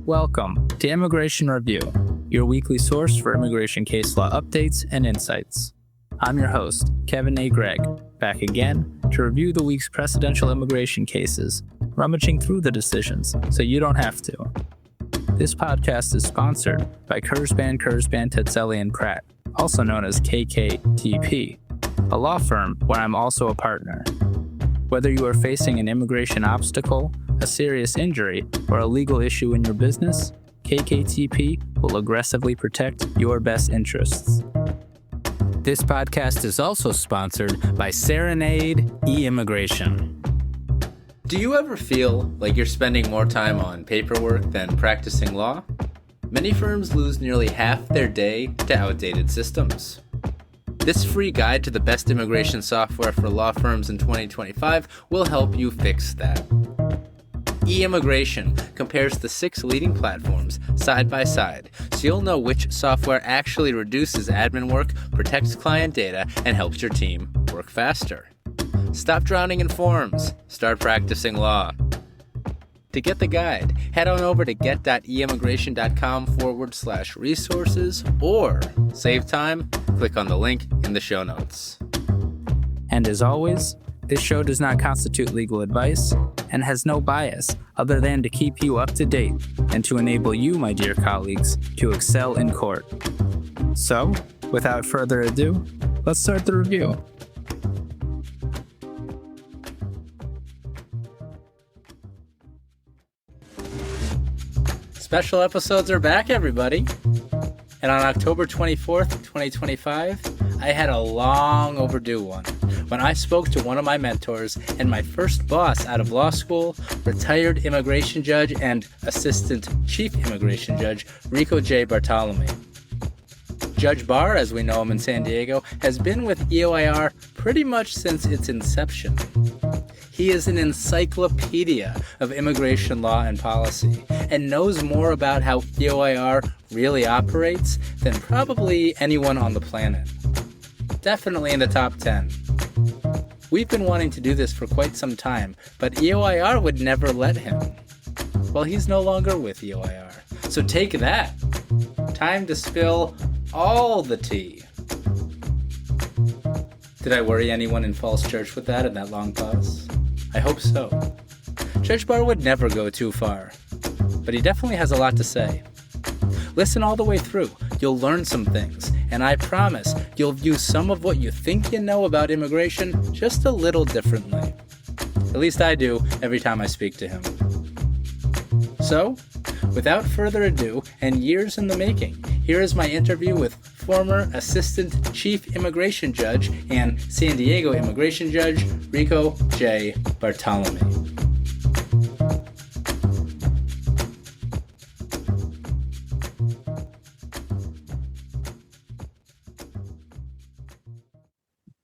Welcome to Immigration Review, your weekly source for immigration case law updates and insights. I'm your host, Kevin A. Gregg, back again to review the week's presidential immigration cases, rummaging through the decisions so you don't have to. This podcast is sponsored by Kurzban, Tetzeli, and Pratt, also known as KKTP, a law firm where I'm also a partner. Whether you are facing an immigration obstacle, a serious injury, or a legal issue in your business, KKTP will aggressively protect your best interests. This podcast is also sponsored by Serenade e-Immigration. Do you ever feel like you're spending more time on paperwork than practicing law? Many firms lose nearly half their day to outdated systems. This free guide to the best immigration software for law firms in 2025 will help you fix that. E-Immigration compares the 6 leading platforms side by side, so you'll know which software actually reduces admin work, protects client data, and helps your team work faster. Stop drowning in forms. Start practicing law. To get the guide, head on over to get.eimmigration.com/resources or save time, click on the link in the show notes. And as always, this show does not constitute legal advice and has no bias other than to keep you up to date and to enable you, my dear colleagues, to excel in court. So, without further ado, let's start the review. Special episodes are back, everybody. And on October 24th, 2025, I had a long overdue one when I spoke to one of my mentors and my first boss out of law school, retired immigration judge and assistant chief immigration judge, Rico J. Bartolome. Judge Barr, as we know him in San Diego, has been with EOIR pretty much since its inception. He is an encyclopedia of immigration law and policy and knows more about how EOIR really operates than probably anyone on the planet. Definitely in the top 10. We've been wanting to do this for quite some time, but EOIR would never let him. Well, he's no longer with EOIR. So take that. Time to spill all the tea. Did I worry anyone in Falls Church with that in that long pause? I hope so. Judge Barr would never go too far, but he definitely has a lot to say. Listen all the way through. You'll learn some things, and I promise you'll view some of what you think you know about immigration just a little differently. At least I do every time I speak to him. So, without further ado, and years in the making, here is my interview with former Assistant Chief Immigration Judge and San Diego Immigration Judge, Rico J. Bartolome.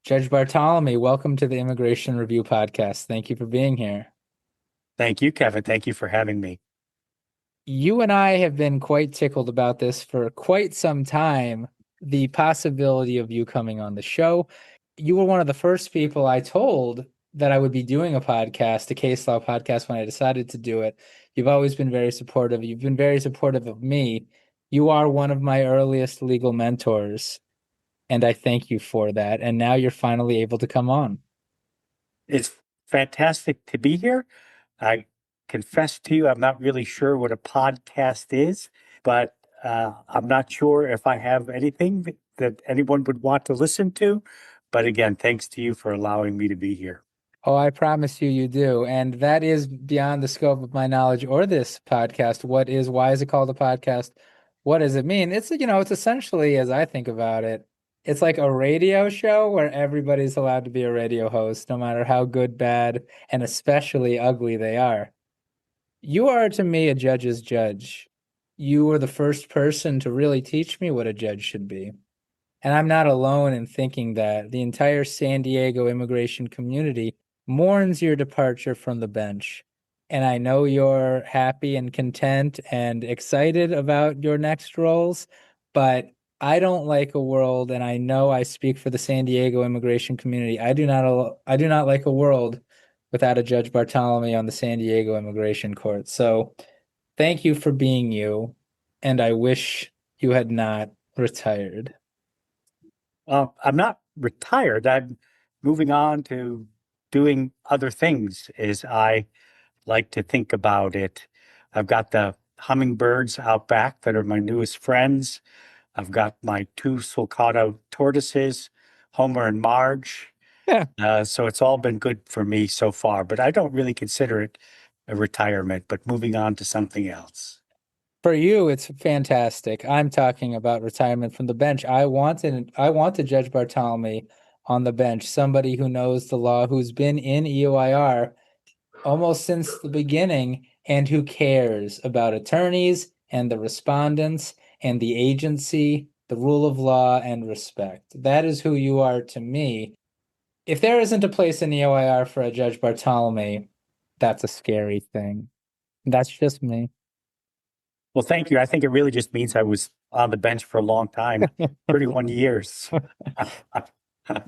Judge Bartolome, welcome to the Immigration Review Podcast. Thank you for being here. Thank you, Kevin. Thank you for having me. You and I have been quite tickled about this for quite some time, the possibility of you coming on the show. You were one of the first people I told that I would be doing a podcast, a case law podcast, when I decided to do it. You've always been very supportive. You've been very supportive of me. You are one of my earliest legal mentors, and I thank you for that. And now you're finally able to come on. It's fantastic to be here. I confess to you, I'm not really sure what a podcast is, but I'm not sure if I have anything that anyone would want to listen to. But again, thanks to you for allowing me to be here. Oh, I promise you do. And that is beyond the scope of my knowledge or this podcast. Why is it called a podcast? What does it mean? It's essentially, as I think about it, it's like a radio show where everybody's allowed to be a radio host, no matter how good, bad, and especially ugly they are. You are, to me, a judge's judge. You were the first person to really teach me what a judge should be. And I'm not alone in thinking that. The entire San Diego immigration community mourns your departure from the bench. And I know you're happy and content and excited about your next roles, but I don't like a world, and I know I speak for the San Diego immigration community. I do not like a world without a Judge Bartolome on the San Diego Immigration Court. So Thank you for being you, and I wish you had not retired. I'm not retired. I'm moving on to doing other things as I like to think about it. I've got the hummingbirds out back that are my newest friends. I've got my two sulcata tortoises, Homer and Marge. Yeah. So it's all been good for me so far, but I don't really consider it a retirement, but moving on to something else. For you, it's fantastic. I'm talking about retirement from the bench. I wanted Judge Bartholomew on the bench, somebody who knows the law, who's been in EOIR almost since the beginning, and who cares about attorneys and the respondents and the agency, the rule of law, and respect. That is who you are to me. If there isn't a place in EOIR for a Judge Bartholomew, that's a scary thing. That's just me. Well, thank you. I think it really just means I was on the bench for a long time, 31 years.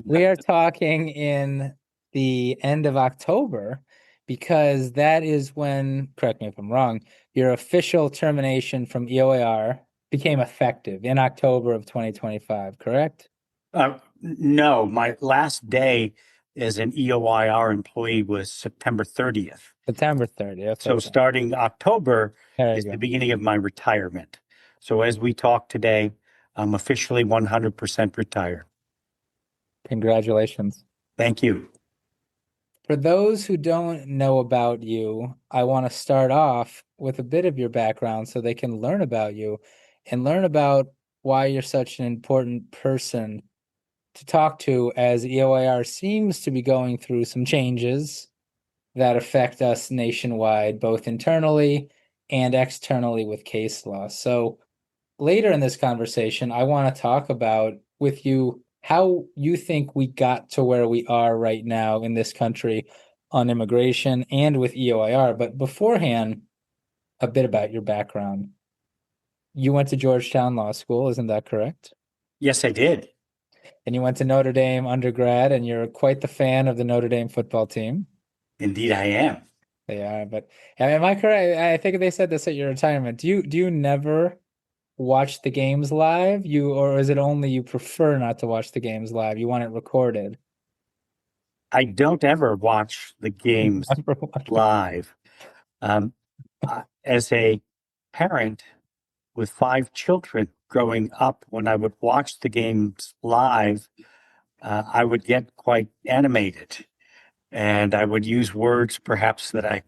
We are talking in the end of October because that is when, correct me if I'm wrong, your official termination from EOIR became effective in October of 2025, correct? No, my last day as an EOIR employee was September 30th. September 30th. So Okay. starting October There you is the go. beginning of my retirement. So as we talk today, I'm officially 100% retired. Congratulations. Thank you. For those who don't know about you, I want to start off with a bit of your background so they can learn about you and learn about why you're such an important person to talk to, as EOIR seems to be going through some changes that affect us nationwide, both internally and externally with case law. So later in this conversation, I want to talk about with you how you think we got to where we are right now in this country on immigration and with EOIR. But beforehand, a bit about your background. You went to Georgetown Law School, isn't that correct? Yes, I did. And you went to Notre Dame undergrad, and you're quite the fan of the Notre Dame football team. Indeed, I am. They are, but am I correct? I think they said this at your retirement. Do you never watch the games live? Or is it only you prefer not to watch the games live? You want it recorded? I don't ever watch the games Never watch it. live. Um, as a parent with five children growing up, when I would watch the games live, I would get quite animated and I would use words perhaps that I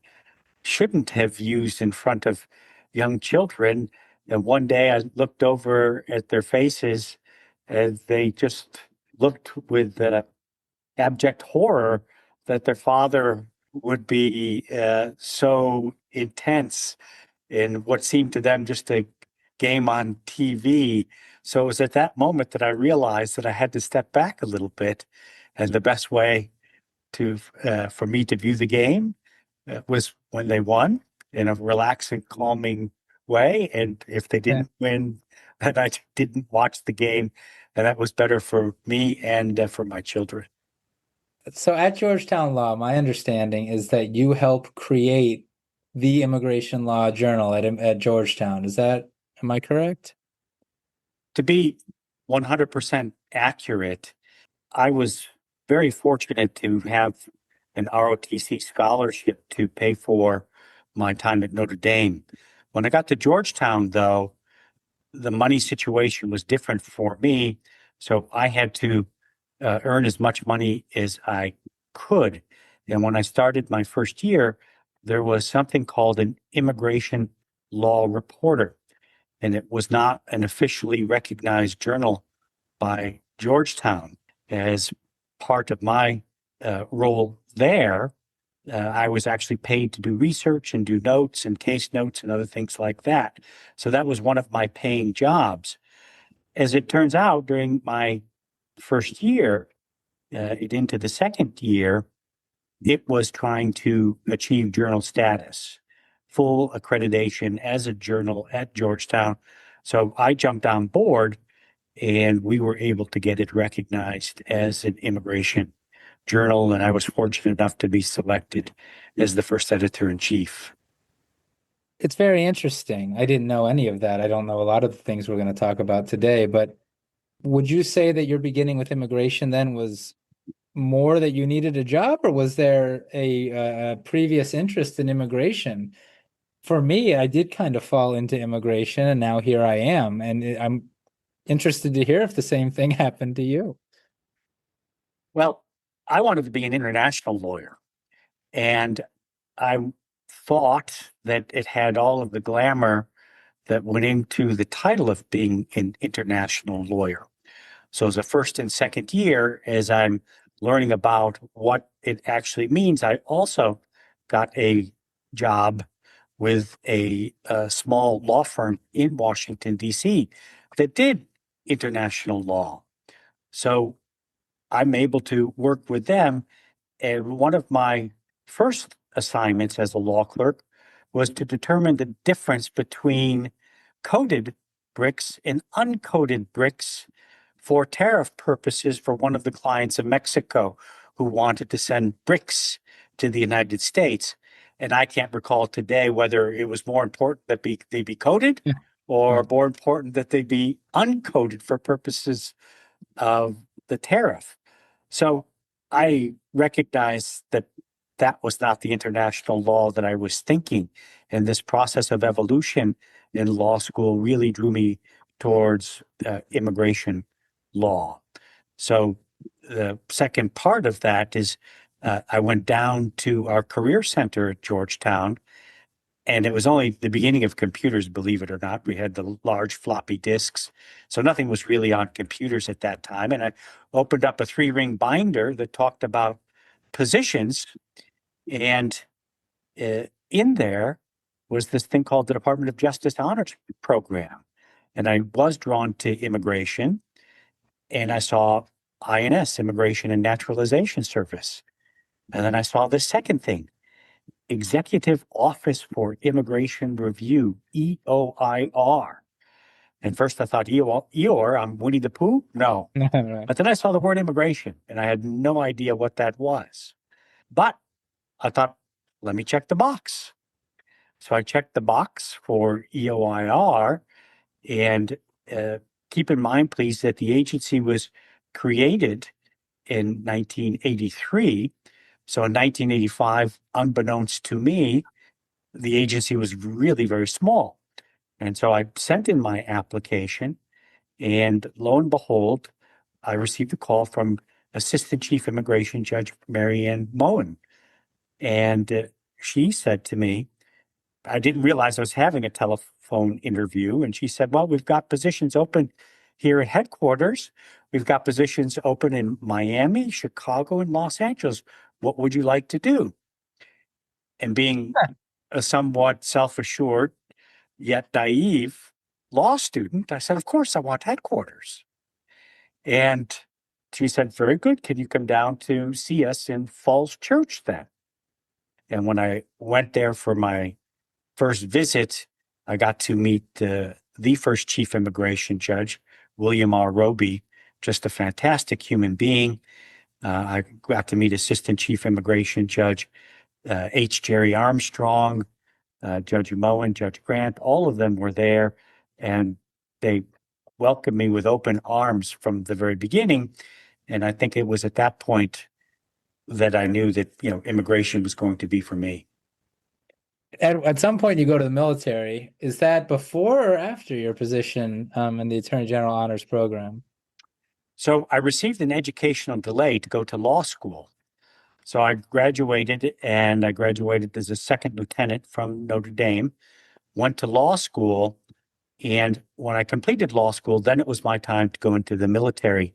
shouldn't have used in front of young children. And one day I looked over at their faces and they just looked with abject horror that their father would be so intense in what seemed to them just a game on TV. So it was at that moment that I realized that I had to step back a little bit, and the best way to for me to view the game was when they won in a relaxing, calming way. And if they Yeah. didn't win, then I didn't watch the game, and that was better for me and for my children. So at Georgetown Law, my understanding is that you help create the immigration law journal at Georgetown. Am I correct? To be 100% accurate, I was very fortunate to have an ROTC scholarship to pay for my time at Notre Dame. When I got to Georgetown, though, the money situation was different for me. So I had to earn as much money as I could. And when I started my first year, there was something called an immigration law reporter, and it was not an officially recognized journal by Georgetown. As part of my role there, I was actually paid to do research and do notes and case notes and other things like that. So that was one of my paying jobs. As it turns out, during my first year, into the second year, it was trying to achieve journal status, full accreditation as a journal at Georgetown. So I jumped on board and we were able to get it recognized as an immigration journal. And I was fortunate enough to be selected as the first editor in chief. It's very interesting. I didn't know any of that. I don't know a lot of the things we're going to talk about today, but would you say that your beginning with immigration then was more that you needed a job, or was there a previous interest in immigration? For me, I did kind of fall into immigration, and now here I am, and I'm interested to hear if the same thing happened to you. Well, I wanted to be an international lawyer, and I thought that it had all of the glamour that went into the title of being an international lawyer. So as a first and second year, as I'm learning about what it actually means, I also got a job with a small law firm in Washington, D.C. that did international law. So I'm able to work with them. And one of my first assignments as a law clerk was to determine the difference between coated bricks and uncoated bricks for tariff purposes for one of the clients in Mexico who wanted to send bricks to the United States. And I can't recall today whether it was more important that they be coated or more important that they be uncoated for purposes of the tariff. So I recognized that that was not the international law that I was thinking. And this process of evolution in law school really drew me towards immigration law. So the second part of that is I went down to our career center at Georgetown, and it was only the beginning of computers, believe it or not. We had the large floppy disks. So nothing was really on computers at that time. And I opened up a 3-ring binder that talked about positions. And in there was this thing called the Department of Justice Honors Program. And I was drawn to immigration. And I saw INS, Immigration and Naturalization Service. And then I saw the second thing, Executive Office for Immigration Review, EOIR. And first I thought, Eeyore, I'm Winnie the Pooh? No. Right. But then I saw the word immigration, and I had no idea what that was. But I thought, let me check the box. So I checked the box for EOIR, and keep in mind, please, that the agency was created in 1983. So in 1985, unbeknownst to me, the agency was really very small. And so I sent in my application, and lo and behold, I received a call from Assistant Chief Immigration Judge Marianne Moen. And she said to me, I didn't realize I was having a telephone interview. And she said, well, we've got positions open here at headquarters. We've got positions open in Miami, Chicago, and Los Angeles. What would you like to do? And being a somewhat self-assured yet naive law student, I said, of course, I want headquarters. And she said, very good. Can you come down to see us in Falls Church then? And when I went there for my first visit, I got to meet the first chief immigration judge, William R. Roby, just a fantastic human being. I got to meet Assistant Chief Immigration Judge H. Jerry Armstrong, Judge Moen, Judge Grant. All of them were there, and they welcomed me with open arms from the very beginning. And I think it was at that point that I knew that, immigration was going to be for me. At some point, you go to the military. Is that before or after your position in the Attorney General Honors Program? So I received an educational delay to go to law school. So I graduated, and I graduated as a second lieutenant from Notre Dame, went to law school. And when I completed law school, then it was my time to go into the military,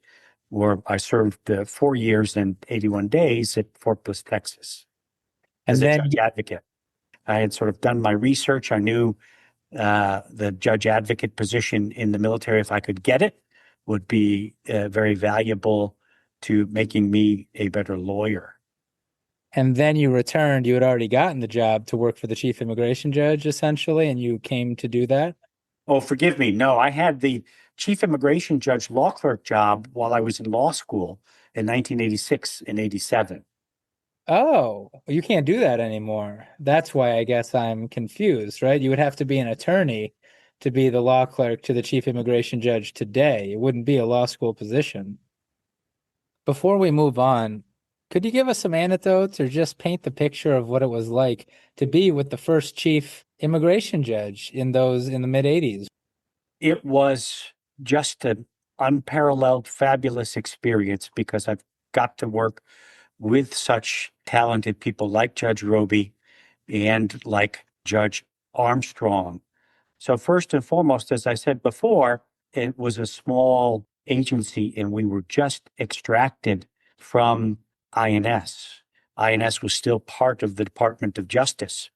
where I served 4 years and 81 days at Fort Bliss, Texas, And as a then judge advocate. I had sort of done my research. I knew the judge advocate position in the military, if I could get it, would be very valuable to making me a better lawyer. And then you returned. You had already gotten the job to work for the chief immigration judge, essentially, and you came to do that? Oh, forgive me. No, I had the chief immigration judge law clerk job while I was in law school in 1986 and 87. Oh, you can't do that anymore. That's why I guess I'm confused, right? You would have to be an attorney to be the law clerk to the chief immigration judge today. It wouldn't be a law school position. Before we move on, could you give us some anecdotes or just paint the picture of what it was like to be with the first chief immigration judge in the mid 80s? It was just an unparalleled, fabulous experience because I've got to work with such talented people like Judge Roby and like Judge Armstrong. So, first and foremost, as I said before, it was a small agency and we were just extracted from INS. INS was still part of the Department of Justice.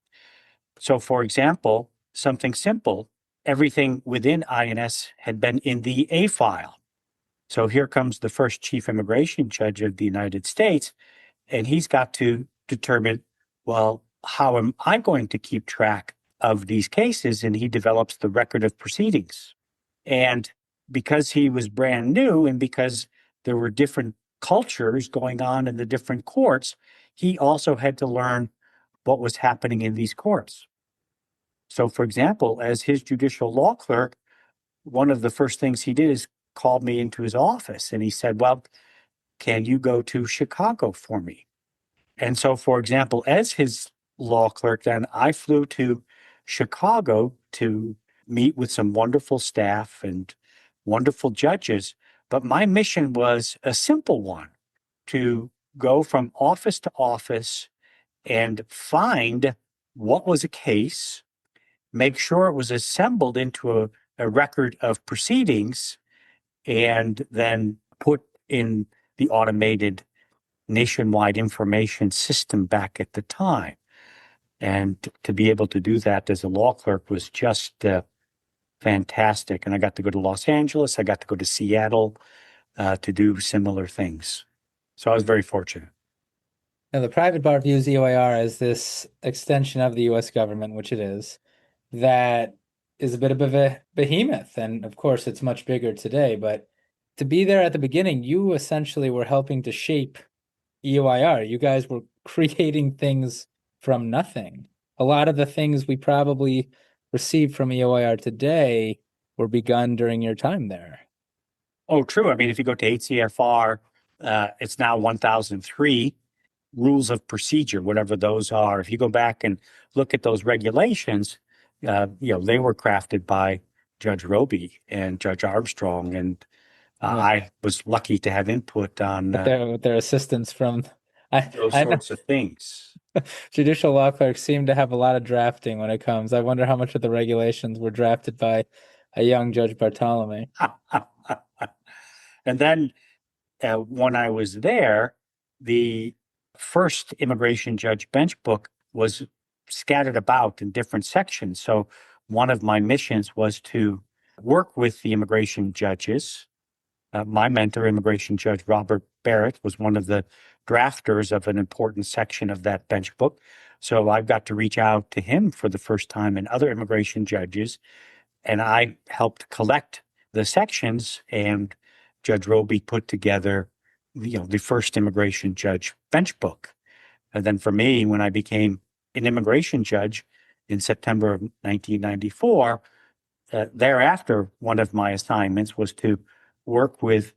So, for example, something simple, everything within INS had been in the A file. So here comes the first chief immigration judge of the United States, and he's got to determine, well, how am I going to keep track of these cases? And he develops the record of proceedings. And because he was brand new and because there were different cultures going on in the different courts, he also had to learn what was happening in these courts. So, for example, as his judicial law clerk, one of the first things he did is called me into his office and he said, well, can you go to Chicago for me? And so, for example, as his law clerk, then I flew to Chicago to meet with some wonderful staff and wonderful judges. But my mission was a simple one, to go from office to office and find what was a case, make sure it was assembled into a record of proceedings, and then put in the automated nationwide information system back at the time. And to be able to do that as a law clerk was just fantastic. And I got to go to Los Angeles, I got to go to Seattle to do similar things. So I was very fortunate. Now, the private bar views EOIR as this extension of the US government, which it is, that is a bit of a behemoth. And of course, it's much bigger today. But to be there at the beginning, you essentially were helping to shape EOIR. You guys were creating things from nothing. A lot of the things we probably receive from EOIR today were begun during your time there. Oh, true. I mean, if you go to HCFR, it's now 1003 rules of procedure, whatever those are. If you go back and look at those regulations, they were crafted by Judge Roby and Judge Armstrong, and I was lucky to have input on with their assistance from those I know sorts of things. judicial law clerks seem to have a lot of drafting when it comes. I wonder how much of the regulations were drafted by a young Judge Bartolome. And then when I was there, the first immigration judge bench book was scattered about in different sections. So one of my missions was to work with the immigration judges. My mentor, immigration judge Robert Barrett, was one of the drafters of an important section of that bench book. So I got to reach out to him for the first time and other immigration judges, and I helped collect the sections, and Judge Roby put together the first immigration judge bench book. And then for me, when I became an immigration judge in September of 1994, thereafter, one of my assignments was to work with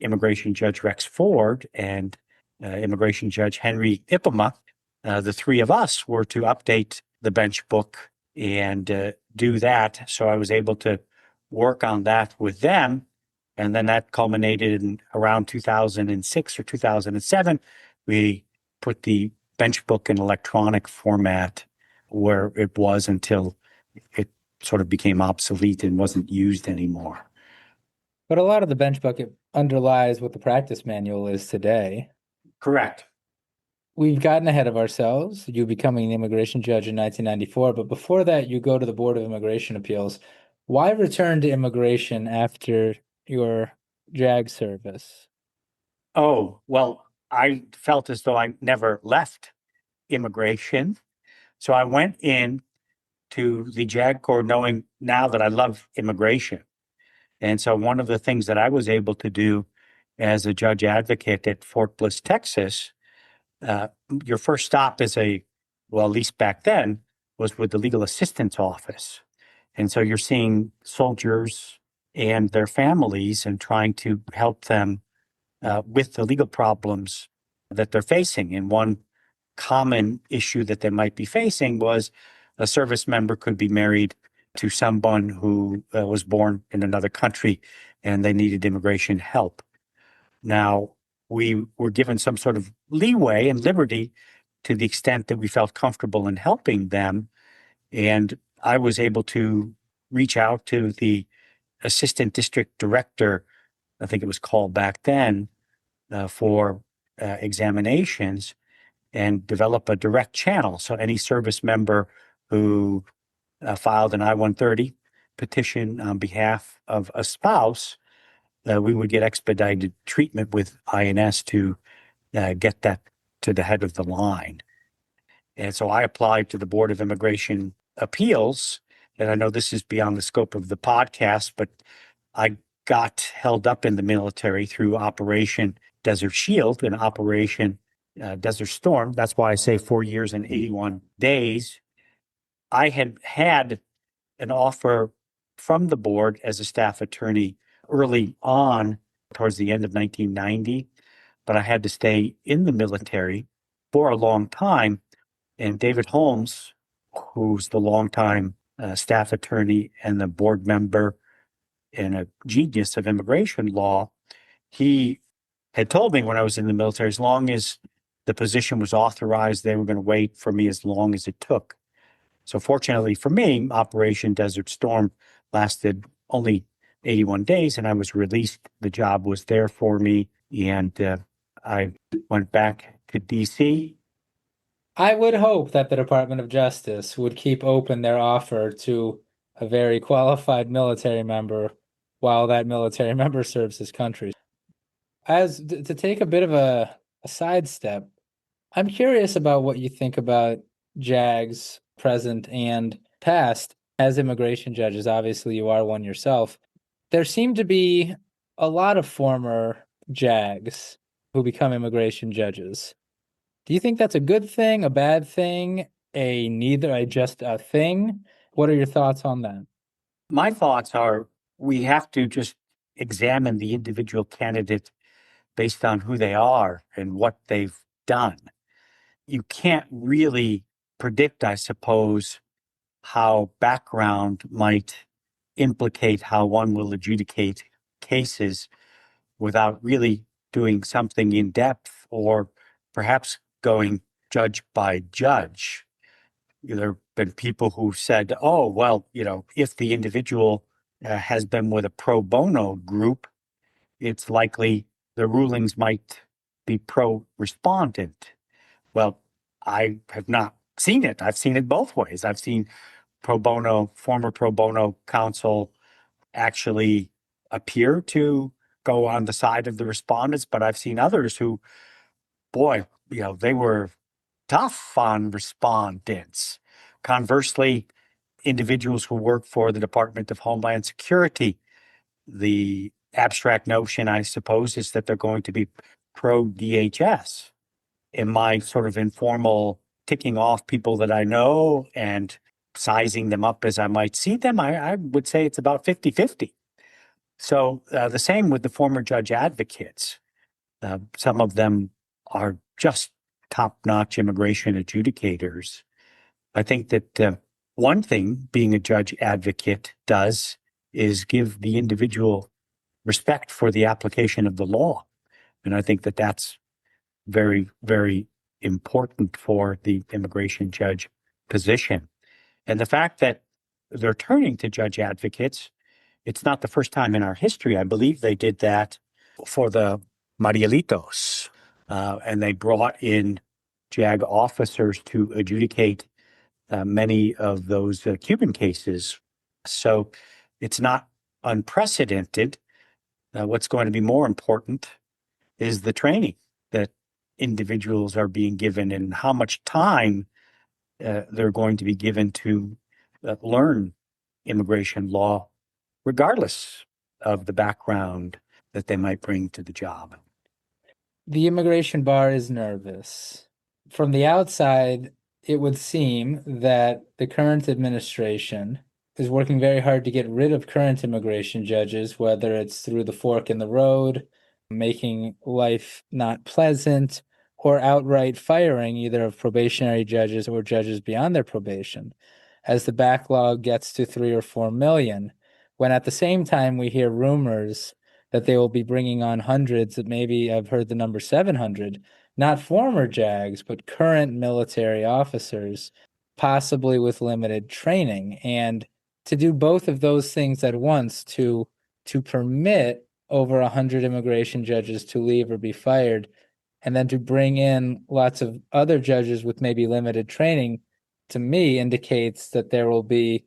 immigration judge Rex Ford and immigration judge Henry Ippema. The three of us were to update the bench book and do that. So I was able to work on that with them. And then that culminated in around 2006 or 2007. We put the bench book in electronic format where it was until it sort of became obsolete and wasn't used anymore. But a lot of the bench book, it underlies what the practice manual is today. Correct. We've gotten ahead of ourselves, you becoming an immigration judge in 1994, but before that, you go to the Board of Immigration Appeals. Why return to immigration after your JAG service? Oh, well, I felt as though I never left immigration. So I went in to the JAG Corps knowing now that I love immigration. And so one of the things that I was able to do as a judge advocate at Fort Bliss, Texas, your first stop as well, at least back then, was with the legal assistance office. And so you're seeing soldiers and their families and trying to help them with the legal problems that they're facing. And one common issue that they might be facing was a service member could be married to someone who was born in another country and they needed immigration help. Now, we were given some sort of leeway and liberty to the extent that we felt comfortable in helping them. And I was able to reach out to the assistant district director, I think it was called back then, for examinations and develop a direct channel. So any service member who filed an I-130 petition on behalf of a spouse, we would get expedited treatment with INS to get that to the head of the line. And so I applied to the Board of Immigration Appeals, and I know this is beyond the scope of the podcast, but I got held up in the military through Operation Desert Shield and Operation Desert Storm. That's why I say 4 years and 81 days. I had an offer from the board as a staff attorney early on, towards the end of 1990, but I had to stay in the military for a long time. And David Holmes, who's the longtime staff attorney and the board member and a genius of immigration law, he had told me when I was in the military, as long as the position was authorized, they were going to wait for me as long as it took. So fortunately for me, Operation Desert Storm lasted only 81 days and I was released. The job was there for me and I went back to DC. I would hope that the Department of Justice would keep open their offer to a very qualified military member while that military member serves his country. To take a bit of a sidestep, I'm curious about what you think about JAGs, present and past, as immigration judges. Obviously, you are one yourself. There seem to be a lot of former JAGs who become immigration judges. Do you think that's a good thing, a bad thing, just a thing? What are your thoughts on that? My thoughts are we have to just examine the individual candidate based on who they are and what they've done. You can't really predict, I suppose, how background might implicate how one will adjudicate cases without really doing something in depth or perhaps going judge by judge. There have been people who said, oh, well, if the individual has been with a pro bono group, it's likely the rulings might be pro-respondent. Well, I have not seen it. I've seen it both ways. I've seen former pro bono counsel actually appear to go on the side of the respondents, but I've seen others who, boy, they were tough on respondents. Conversely, individuals who work for the Department of Homeland Security, the abstract notion, I suppose, is that they're going to be pro-DHS. In my sort of informal ticking off people that I know and sizing them up as I might see them, I would say it's about 50-50. So the same with the former judge advocates. Some of them are just top-notch immigration adjudicators. I think that one thing being a judge advocate does is give the individual respect for the application of the law. And I think that that's very, very important for the immigration judge position. And the fact that they're turning to judge advocates, it's not the first time in our history. I believe they did that for the Marielitos, and they brought in JAG officers to adjudicate many of those Cuban cases. So it's not unprecedented. What's going to be more important is the training that individuals are being given and how much time they're going to be given to learn immigration law, regardless of the background that they might bring to the job. The immigration bar is nervous. from the outside, it would seem that the current administration is working very hard to get rid of current immigration judges, whether it's through the fork in the road, making life not pleasant, or outright firing either of probationary judges or judges beyond their probation, as the backlog gets to 3 or 4 million, when at the same time we hear rumors that they will be bringing on hundreds, that maybe I've heard the number 700, not former JAGs, but current military officers, possibly with limited training. And to do both of those things at once, to permit over 100 immigration judges to leave or be fired, and then to bring in lots of other judges with maybe limited training, to me indicates that there will be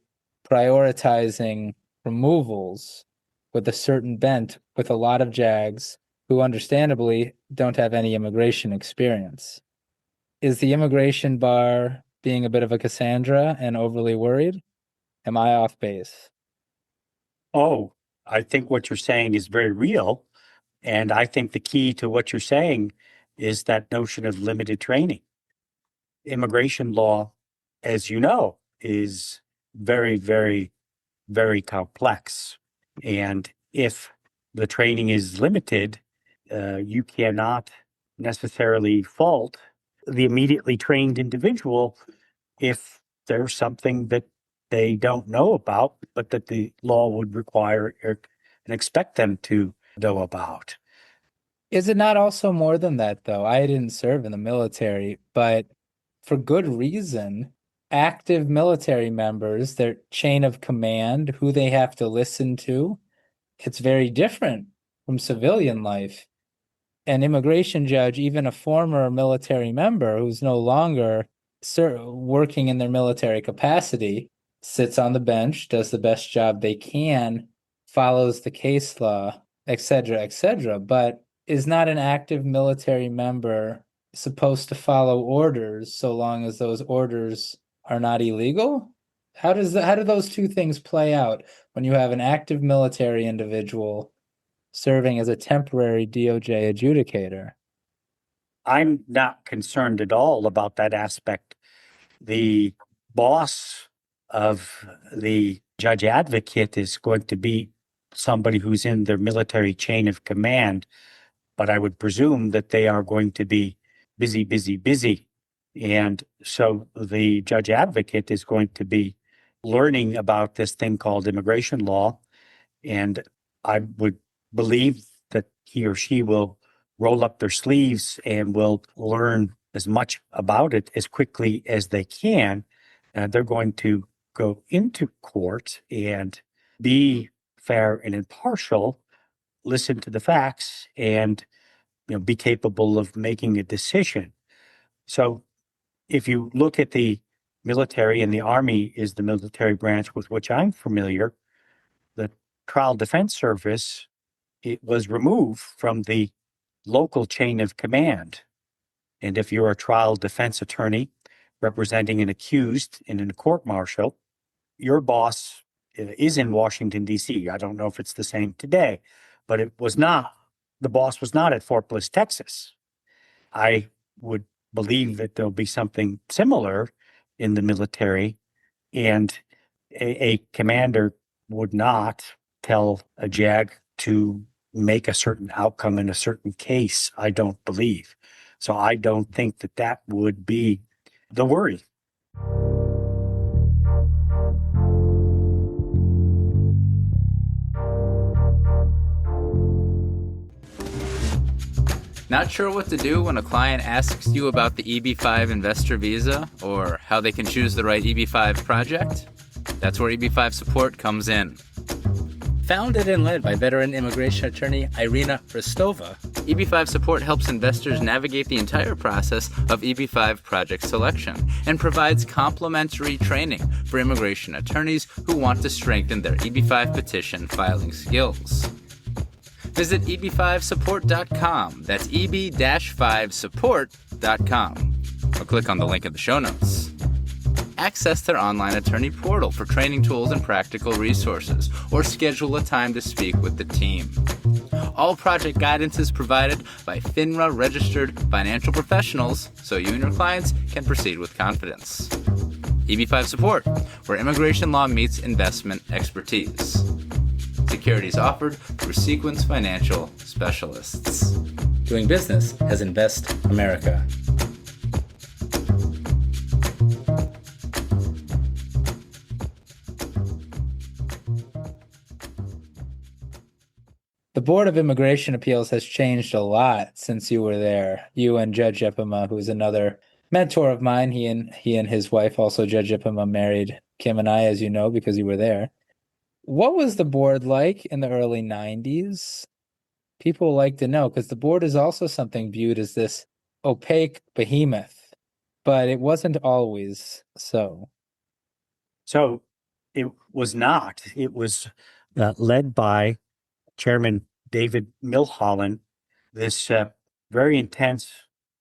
prioritizing removals with a certain bent with a lot of JAGs who understandably don't have any immigration experience. Is the immigration bar being a bit of a Cassandra and overly worried? Am I off base? Oh, I think what you're saying is very real. And I think the key to what you're saying is that notion of limited training. Immigration law, as you know, is very, very, very complex. And if the training is limited, you cannot necessarily fault the immediately trained individual if there's something that they don't know about, but that the law would require and expect them to know about. Is it not also more than that, though? I didn't serve in the military, but for good reason. Active military members, their chain of command, who they have to listen to, it's very different from civilian life. An immigration judge, even a former military member who's no longer working in their military capacity, sits on the bench, does the best job they can, follows the case law, etc., etc., but is not an active military member supposed to follow orders so long as those orders are not illegal? How do those two things play out when you have an active military individual serving as a temporary DOJ adjudicator? I'm not concerned at all about that aspect. The boss of the judge advocate is going to be somebody who's in their military chain of command, but I would presume that they are going to be busy, busy, busy. And so the judge advocate is going to be learning about this thing called immigration law. And I would believe that he or she will roll up their sleeves and will learn as much about it as quickly as they can. They're going to go into court and be fair and impartial, listen to the facts, and be capable of making a decision. So if you look at the military, and the Army is the military branch with which I'm familiar, the Trial Defense Service, it was removed from the local chain of command. And if you're a trial defense attorney representing an accused in a court martial, your boss is in Washington, D.C. I don't know if it's the same today, but it was not. The boss was not at Fort Bliss, Texas. I would believe that there'll be something similar in the military, and a commander would not tell a JAG to make a certain outcome in a certain case, I don't believe. So I don't think that that would be the worry. Not sure what to do when a client asks you about the EB-5 investor visa or how they can choose the right EB-5 project? That's where EB-5 support comes in. Founded and led by veteran immigration attorney Irina Rostova, EB-5 support helps investors navigate the entire process of EB-5 project selection and provides complimentary training for immigration attorneys who want to strengthen their EB-5 petition filing skills. Visit eb5support.com. That's eb-5support.com. Or click on the link in the show notes. Access their online attorney portal for training tools and practical resources, or schedule a time to speak with the team. All project guidance is provided by FINRA-registered financial professionals, so you and your clients can proceed with confidence. EB5 Support, where immigration law meets investment expertise. Securities offered through Sequence Financial Specialists. Doing business as Invest America. The Board of Immigration Appeals has changed a lot since you were there. You and Judge Epima, who's another mentor of mine. He and his wife, also Judge Epima, married Kim and I, as you know, because you were there. What was the board like in the early 90s? People like to know, because the board is also something viewed as this opaque behemoth, but it wasn't always so. So it was not. It was led by Chairman David Milholland, this very intense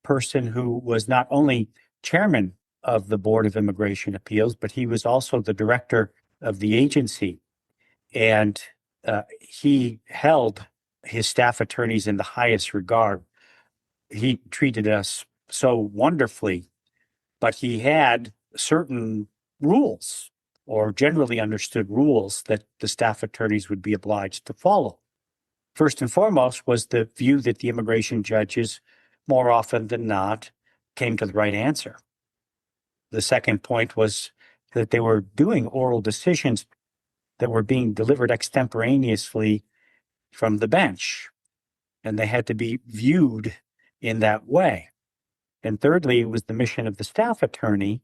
person who was not only chairman of the Board of Immigration Appeals, but he was also the director of the agency. And he held his staff attorneys in the highest regard. He treated us so wonderfully, but he had certain rules, or generally understood rules, that the staff attorneys would be obliged to follow. First and foremost was the view that the immigration judges, more often than not, came to the right answer. The second point was that they were doing oral decisions that were being delivered extemporaneously from the bench, and they had to be viewed in that way. And thirdly, it was the mission of the staff attorney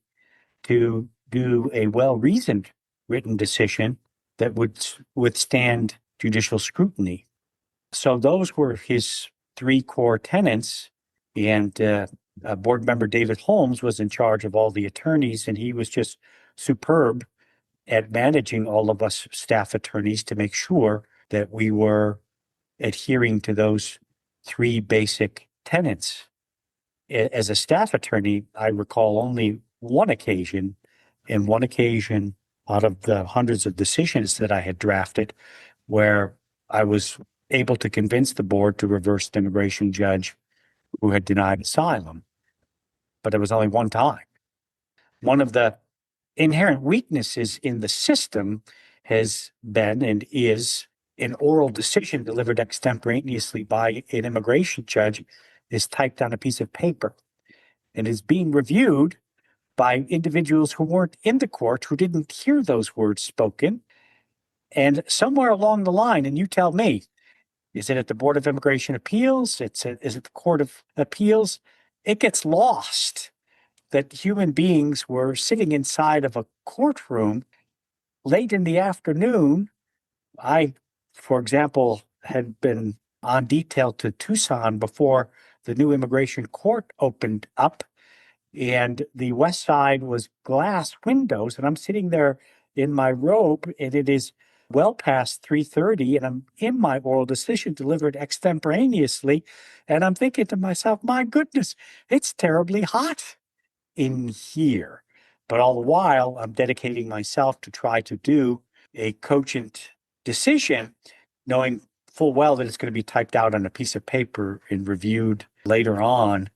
to do a well-reasoned written decision that would withstand judicial scrutiny. So those were his three core tenets, and board member David Holmes was in charge of all the attorneys, and he was just superb at managing all of us staff attorneys to make sure that we were adhering to those three basic tenets. As a staff attorney, I recall only one occasion out of the hundreds of decisions that I had drafted, where I was able to convince the board to reverse the immigration judge who had denied asylum. But it was only one time. One of the inherent weaknesses in the system has been and is an oral decision delivered extemporaneously by an immigration judge is typed on a piece of paper and is being reviewed by individuals who weren't in the court, who didn't hear those words spoken. And somewhere along the line, and you tell me, is it at the Board of Immigration Appeals? Is it the Court of Appeals? It gets lost that human beings were sitting inside of a courtroom late in the afternoon. I, for example, had been on detail to Tucson before the new immigration court opened up, and the west side was glass windows, and I'm sitting there in my robe, and it is well past 3:30, and I'm in my oral decision delivered extemporaneously, and I'm thinking to myself, my goodness, it's terribly hot in here. But all the while, I'm dedicating myself to try to do a cogent decision, knowing full well that it's going to be typed out on a piece of paper and reviewed later on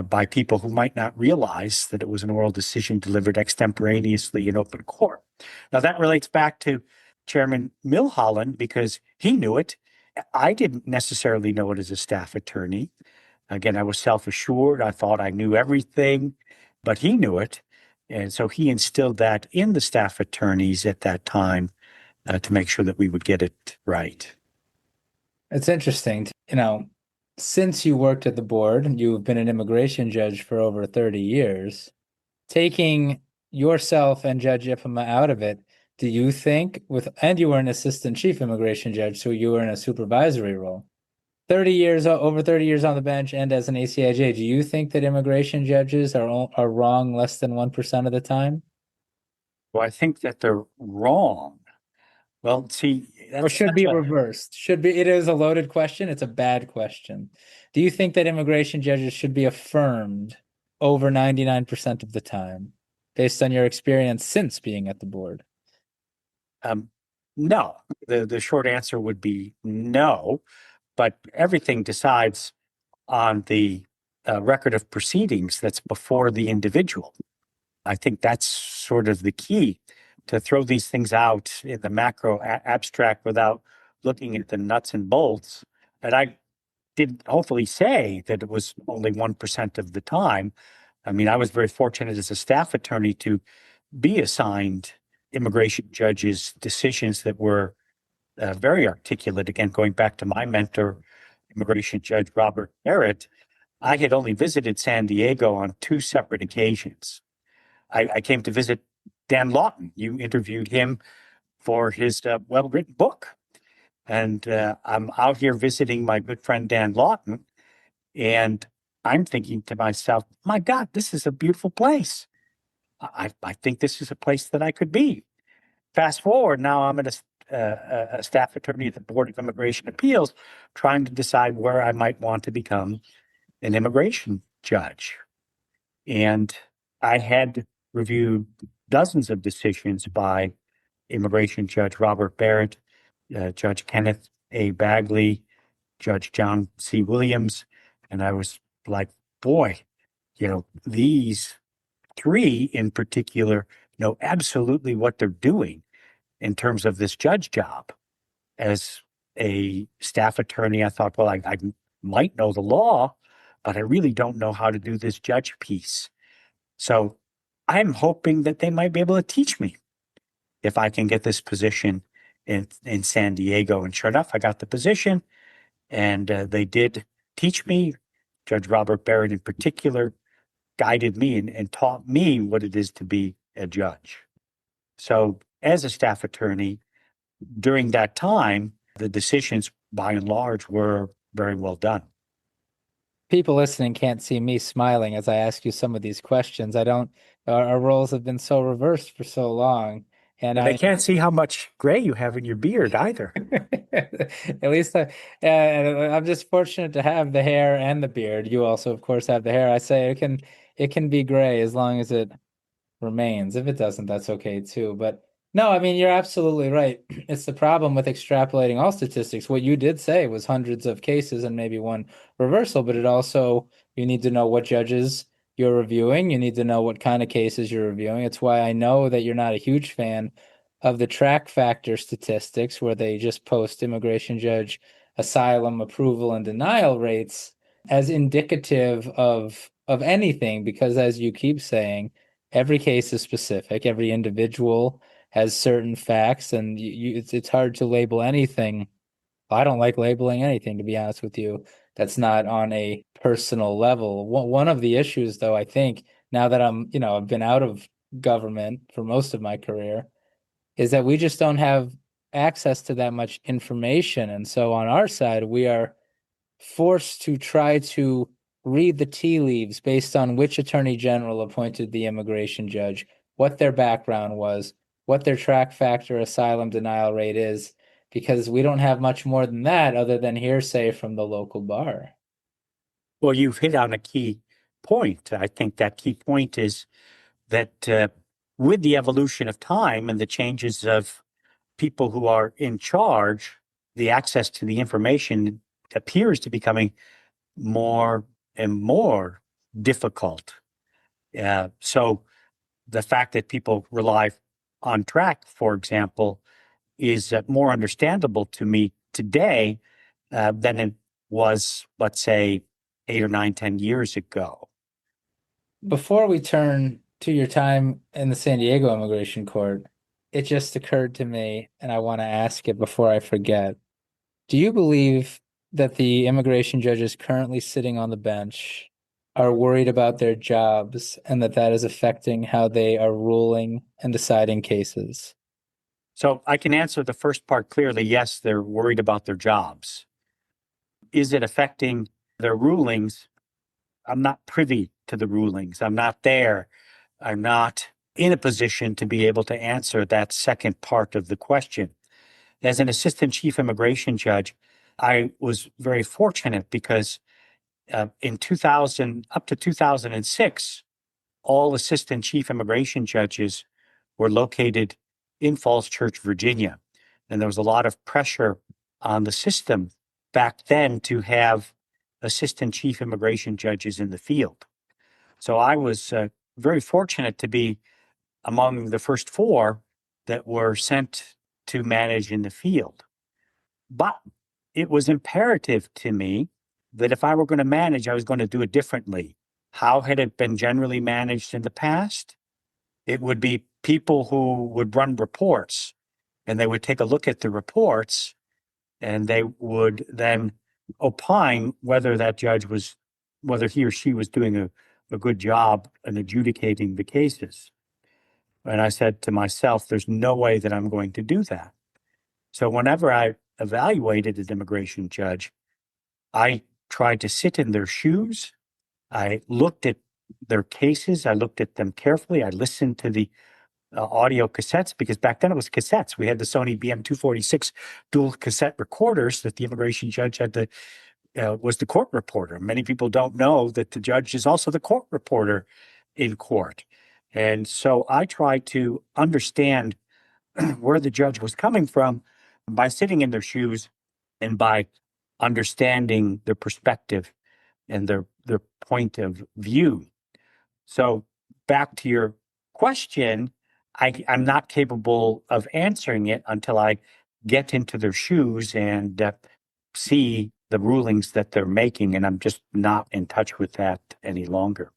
by people who might not realize that it was an oral decision delivered extemporaneously in open court. Now, that relates back to Chairman Milholland, because he knew it. I didn't necessarily know it as a staff attorney. Again, I was self-assured. I thought I knew everything, but he knew it. And so he instilled that in the staff attorneys at that time to make sure that we would get it right. It's interesting. Since you worked at the board, you've been an immigration judge for over 30 years. Taking yourself and Judge Ipama out of it, do you think and you were an assistant chief immigration judge, so you were in a supervisory role. Over 30 years on the bench and as an ACIJ, do you think that immigration judges are wrong less than 1% of the time? Well, I think that they're wrong. Well, see, or should be reversed. It is a loaded question. It's a bad question. Do you think that immigration judges should be affirmed over 99% of the time? based on your experience since being at the board? No. The short answer would be no, but everything decides on the record of proceedings that's before the individual. I think that's sort of the key, to throw these things out in the macro abstract without looking at the nuts and bolts. And I did hopefully say that it was only 1% of the time. I mean, I was very fortunate as a staff attorney to be assigned immigration judges' decisions that were very articulate. Again, going back to my mentor, immigration judge Robert Barrett, I had only visited San Diego on 2 separate occasions. I came to visit Dan Lawton. You interviewed him for his well-written book. And I'm out here visiting my good friend Dan Lawton, and I'm thinking to myself, my God, this is a beautiful place. I think this is a place that I could be. Fast forward, now I'm a staff attorney at the Board of Immigration Appeals, trying to decide where I might want to become an immigration judge. And I had reviewed dozens of decisions by immigration judge Robert Barrett, Judge Kenneth A. Bagley, Judge John C. Williams. And I was like, boy, these 3 in particular know absolutely what they're doing in terms of this judge job. As a staff attorney, I thought, well, I might know the law, but I really don't know how to do this judge piece. So I'm hoping that they might be able to teach me if I can get this position in San Diego. And sure enough, I got the position, and they did teach me. Judge Robert Barrett in particular guided me and taught me what it is to be a judge. So as a staff attorney, during that time, the decisions by and large were very well done. People listening can't see me smiling as I ask you some of these questions. Our roles have been so reversed for so long. And they can't see how much gray you have in your beard either. At least I'm just fortunate to have the hair and the beard. You also, of course, have the hair. I say it can be gray as long as it remains. If it doesn't, that's okay too. But no, I mean, you're absolutely right. It's the problem with extrapolating all statistics. What you did say was hundreds of cases and maybe one reversal, but it also, you need to know what judges you're reviewing. You need to know what kind of cases you're reviewing. It's why I know that you're not a huge fan of the track factor statistics where they just post immigration judge asylum approval and denial rates as indicative of anything, because as you keep saying, every case is specific. Every individual has certain facts, and it's hard to label anything. I don't like labeling anything, to be honest with you, that's not on a personal level. One of the issues, though, I think, now that I've been out of government for most of my career, is that we just don't have access to that much information. And so on our side, we are forced to try to read the tea leaves based on which attorney general appointed the immigration judge, what their background was, what their track factor asylum denial rate is, because we don't have much more than that other than hearsay from the local bar. Well, you've hit on a key point. I think that key point is that with the evolution of time and the changes of people who are in charge, the access to the information appears to be becoming more and more difficult. So the fact that people rely on track, for example, is more understandable to me today than it was, let's say, 8 or 9, 10 years ago. Before we turn to your time in the San Diego Immigration Court, it just occurred to me, and I want to ask it before I forget. Do you believe that the immigration judges currently sitting on the bench are worried about their jobs and that is affecting how they are ruling and deciding cases? So I can answer the first part clearly. Yes, they're worried about their jobs. Is it affecting their rulings? I'm not privy to the rulings. I'm not there. I'm not in a position to be able to answer that second part of the question. As an assistant chief immigration judge, I was very fortunate because in 2000, up to 2006, all assistant chief immigration judges were located in Falls Church, Virginia. And there was a lot of pressure on the system back then to have assistant chief immigration judges in the field. So I was very fortunate to be among the first 4 that were sent to manage in the field. But it was imperative to me that if I were going to manage, I was going to do it differently. How had it been generally managed in the past? It would be people who would run reports, and they would take a look at the reports, and they would then opine whether that judge whether he or she was doing a good job in adjudicating the cases. And I said to myself, there's no way that I'm going to do that. So whenever I evaluated an immigration judge, I tried to sit in their shoes. I looked at their cases. I looked at them carefully. I listened to the audio cassettes, because back then it was cassettes. We had the Sony BM246 dual cassette recorders that the immigration judge had was the court reporter. Many people don't know that the judge is also the court reporter in court. And so I tried to understand where the judge was coming from by sitting in their shoes and by understanding their perspective and their point of view. So back to your question, I'm not capable of answering it until I get into their shoes and see the rulings that they're making, and I'm just not in touch with that any longer.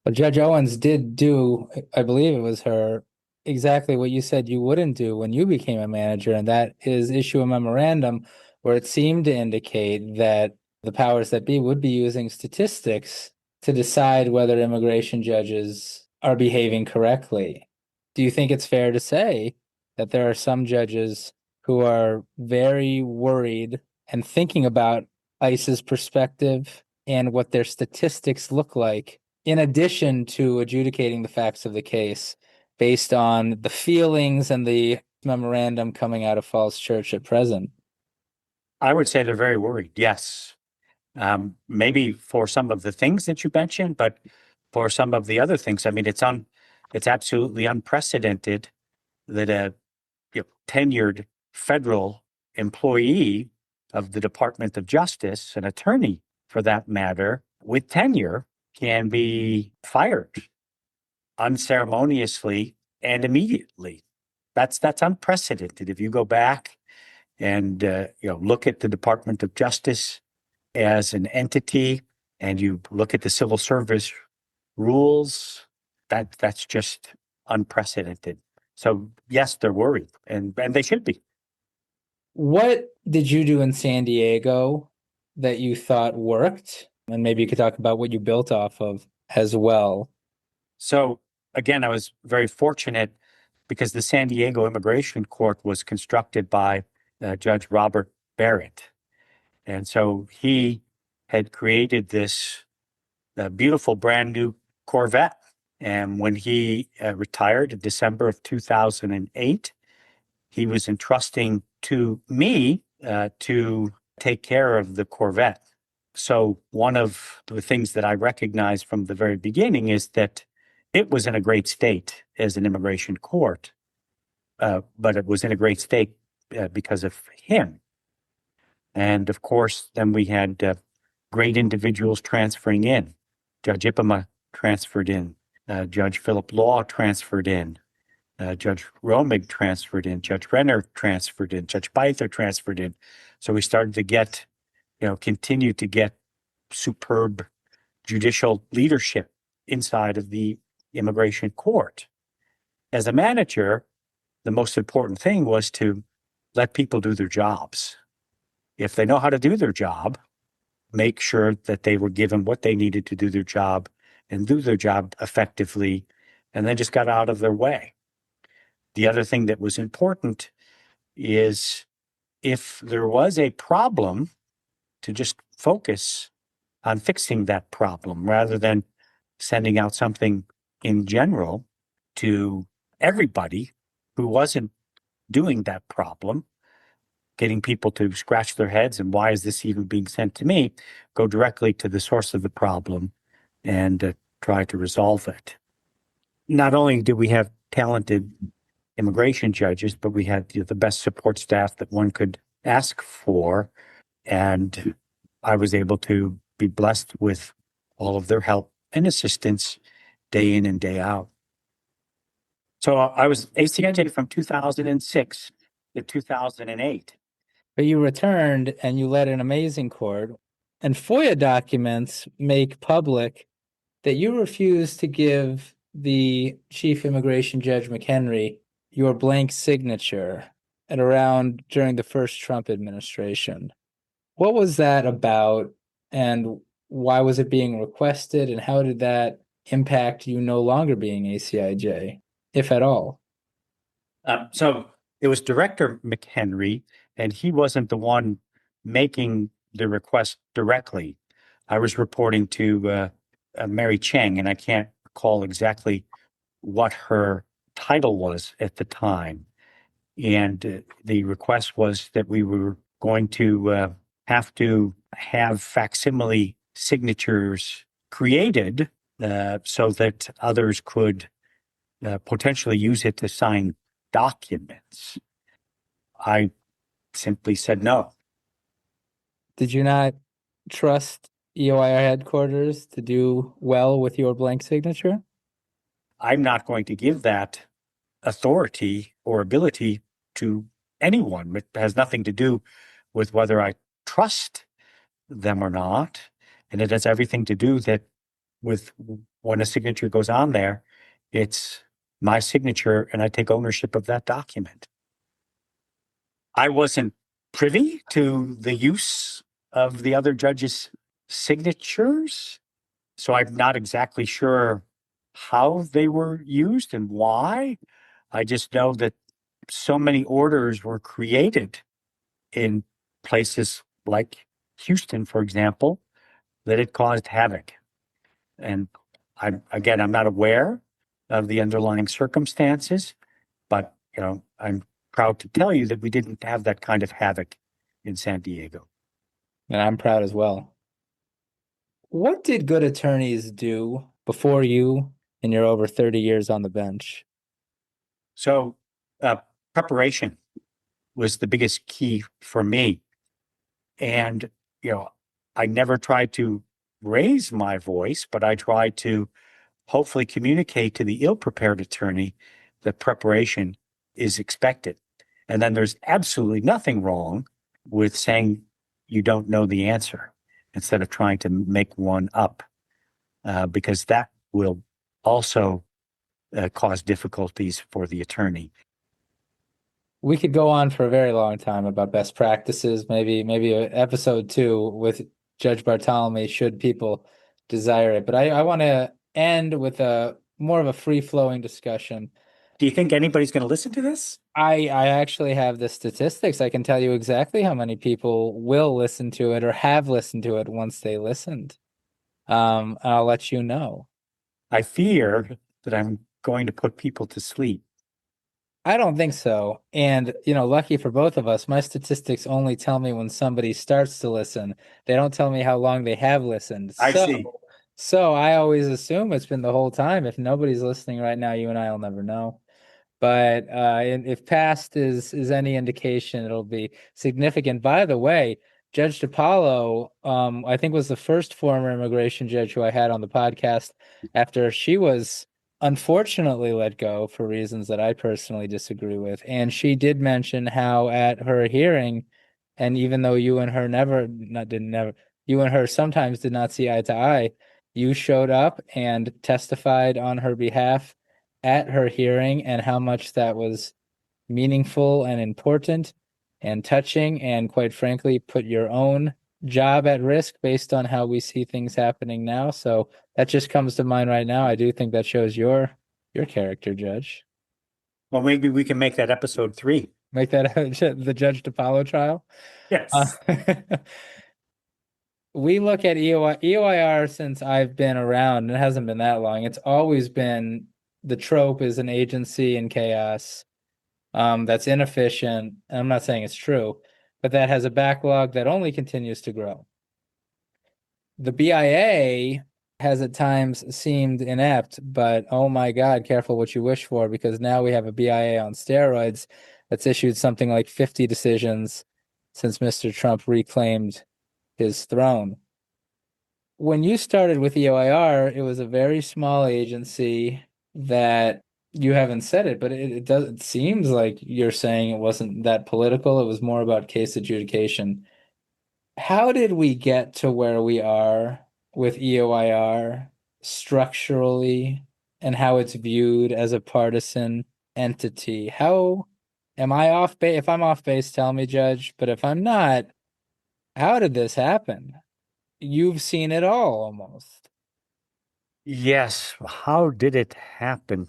Well, Judge Owens did do, I believe it was her, exactly what you said you wouldn't do when you became a manager, and that is issue a memorandum where it seemed to indicate that the powers that be would be using statistics to decide whether immigration judges are behaving correctly. Do you think it's fair to say that there are some judges who are very worried and thinking about ICE's perspective and what their statistics look like, in addition to adjudicating the facts of the case based on the feelings and the memorandum coming out of Falls Church at present? I would say they're very worried, yes. Maybe for some of the things that you mentioned, but for some of the other things, I mean, it's absolutely unprecedented that a tenured federal employee of the Department of Justice, an attorney for that matter, with tenure, can be fired unceremoniously and immediately. That's unprecedented. If you go back and look at the Department of Justice as an entity, and you look at the civil service rules, that's just unprecedented. So yes, they're worried, and they should be. What did you do in San Diego that you thought worked? And maybe you could talk about what you built off of as well. So again, I was very fortunate because the San Diego Immigration Court was constructed by Judge Robert Barrett. And so he had created this beautiful brand new Corvette. And when he retired in December of 2008, he was entrusting to me to take care of the Corvette. So one of the things that I recognized from the very beginning is that it was in a great state as an immigration court, but it was in a great state because of him. And of course, then we had great individuals transferring in. Judge Ippema transferred in. Judge Philip Law transferred in. Judge Romig transferred in. Judge Renner transferred in. Judge Beither transferred in. So we started to get, continue to get superb judicial leadership inside of the immigration court. As a manager, the most important thing was to let people do their jobs. If they know how to do their job, make sure that they were given what they needed to do their job and do their job effectively, and then just got out of their way. The other thing that was important is if there was a problem, to just focus on fixing that problem rather than sending out something in general to everybody who wasn't doing that problem, getting people to scratch their heads and why is this even being sent to me, go directly to the source of the problem and try to resolve it. not only did we have talented immigration judges, but we had the best support staff that one could ask for. And I was able to be blessed with all of their help and assistance day in and day out. So I was ACIJ from 2006 to 2008. But you returned and you led an amazing court. And FOIA documents make public that you refused to give the Chief Immigration Judge McHenry your blank signature at around during the first Trump administration. What was that about, and why was it being requested, and how did that impact you no longer being ACIJ, if at all? So it was Director McHenry, and he wasn't the one making the request directly. I was reporting to Mary Cheng, and I can't recall exactly what her title was at the time. And the request was that we were going to have to have facsimile signatures created so that others could potentially use it to sign documents. I simply said no. Did you not trust EOIR headquarters to do well with your blank signature? I'm not going to give that authority or ability to anyone. It has nothing to do with whether I trust them or not. And it has everything to do that with when a signature goes on there, it's my signature and I take ownership of that document. I wasn't privy to the use of the other judges' signatures, so I'm not exactly sure how they were used and why. I just know that so many orders were created in places like Houston, for example, that it caused havoc. And I'm not aware of the underlying circumstances, but I'm proud to tell you that we didn't have that kind of havoc in San Diego. And I'm proud as well. What did good attorneys do before you in your over 30 years on the bench? So preparation was the biggest key for me. And, I never tried to raise my voice, but I tried to hopefully communicate to the ill-prepared attorney that preparation is expected. And then there's absolutely nothing wrong with saying you don't know the answer instead of trying to make one up, because that will also cause difficulties for the attorney. We could go on for a very long time about best practices, maybe episode 2 with Judge Bartolome, should people desire it. But I want to end with a more of a free-flowing discussion. Do you think anybody's going to listen to this? I actually have the statistics. I can tell you exactly how many people will listen to it or have listened to it once they listened. I'll let you know. I fear that I'm going to put people to sleep. I don't think so. And, lucky for both of us, my statistics only tell me when somebody starts to listen. They don't tell me how long they have listened. I see. So I always assume it's been the whole time. If nobody's listening right now, you and I will never know. But if past is any indication, it'll be significant. By the way, Judge DiPaolo, I think was the first former immigration judge who I had on the podcast after she was unfortunately let go for reasons that I personally disagree with. And she did mention how at her hearing, and even though you and her you and her sometimes did not see eye to eye, you showed up and testified on her behalf at her hearing, and how much that was meaningful and important and touching, and quite frankly, put your own job at risk based on how we see things happening now. So that just comes to mind right now. I do think that shows your character, Judge. Well, maybe we can make that episode 3. Make that the Judge DiPaolo trial. Yes. We look at EOIR since I've been around. It hasn't been that long. It's always been the trope is an agency in chaos that's inefficient. I'm not saying it's true, but that has a backlog that only continues to grow. The BIA has at times seemed inept, but oh my God, careful what you wish for, because now we have a BIA on steroids that's issued something like 50 decisions since Mr. Trump reclaimed his throne. When you started with EOIR, it was a very small agency that you haven't said it, but it seems like you're saying it wasn't that political. It was more about case adjudication. How did we get to where we are with EOIR structurally and how it's viewed as a partisan entity? How am I off base? If I'm off base, tell me, Judge. But if I'm not, how did this happen? You've seen it all almost. Yes. How did it happen?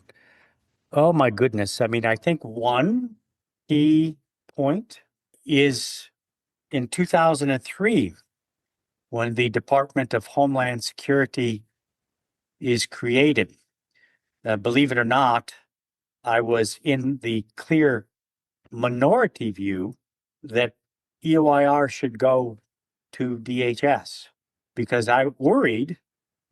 Oh my goodness. I mean, I think one key point is in 2003, when the Department of Homeland Security is created. Believe it or not, I was in the clear minority view that EOIR should go to DHS because I worried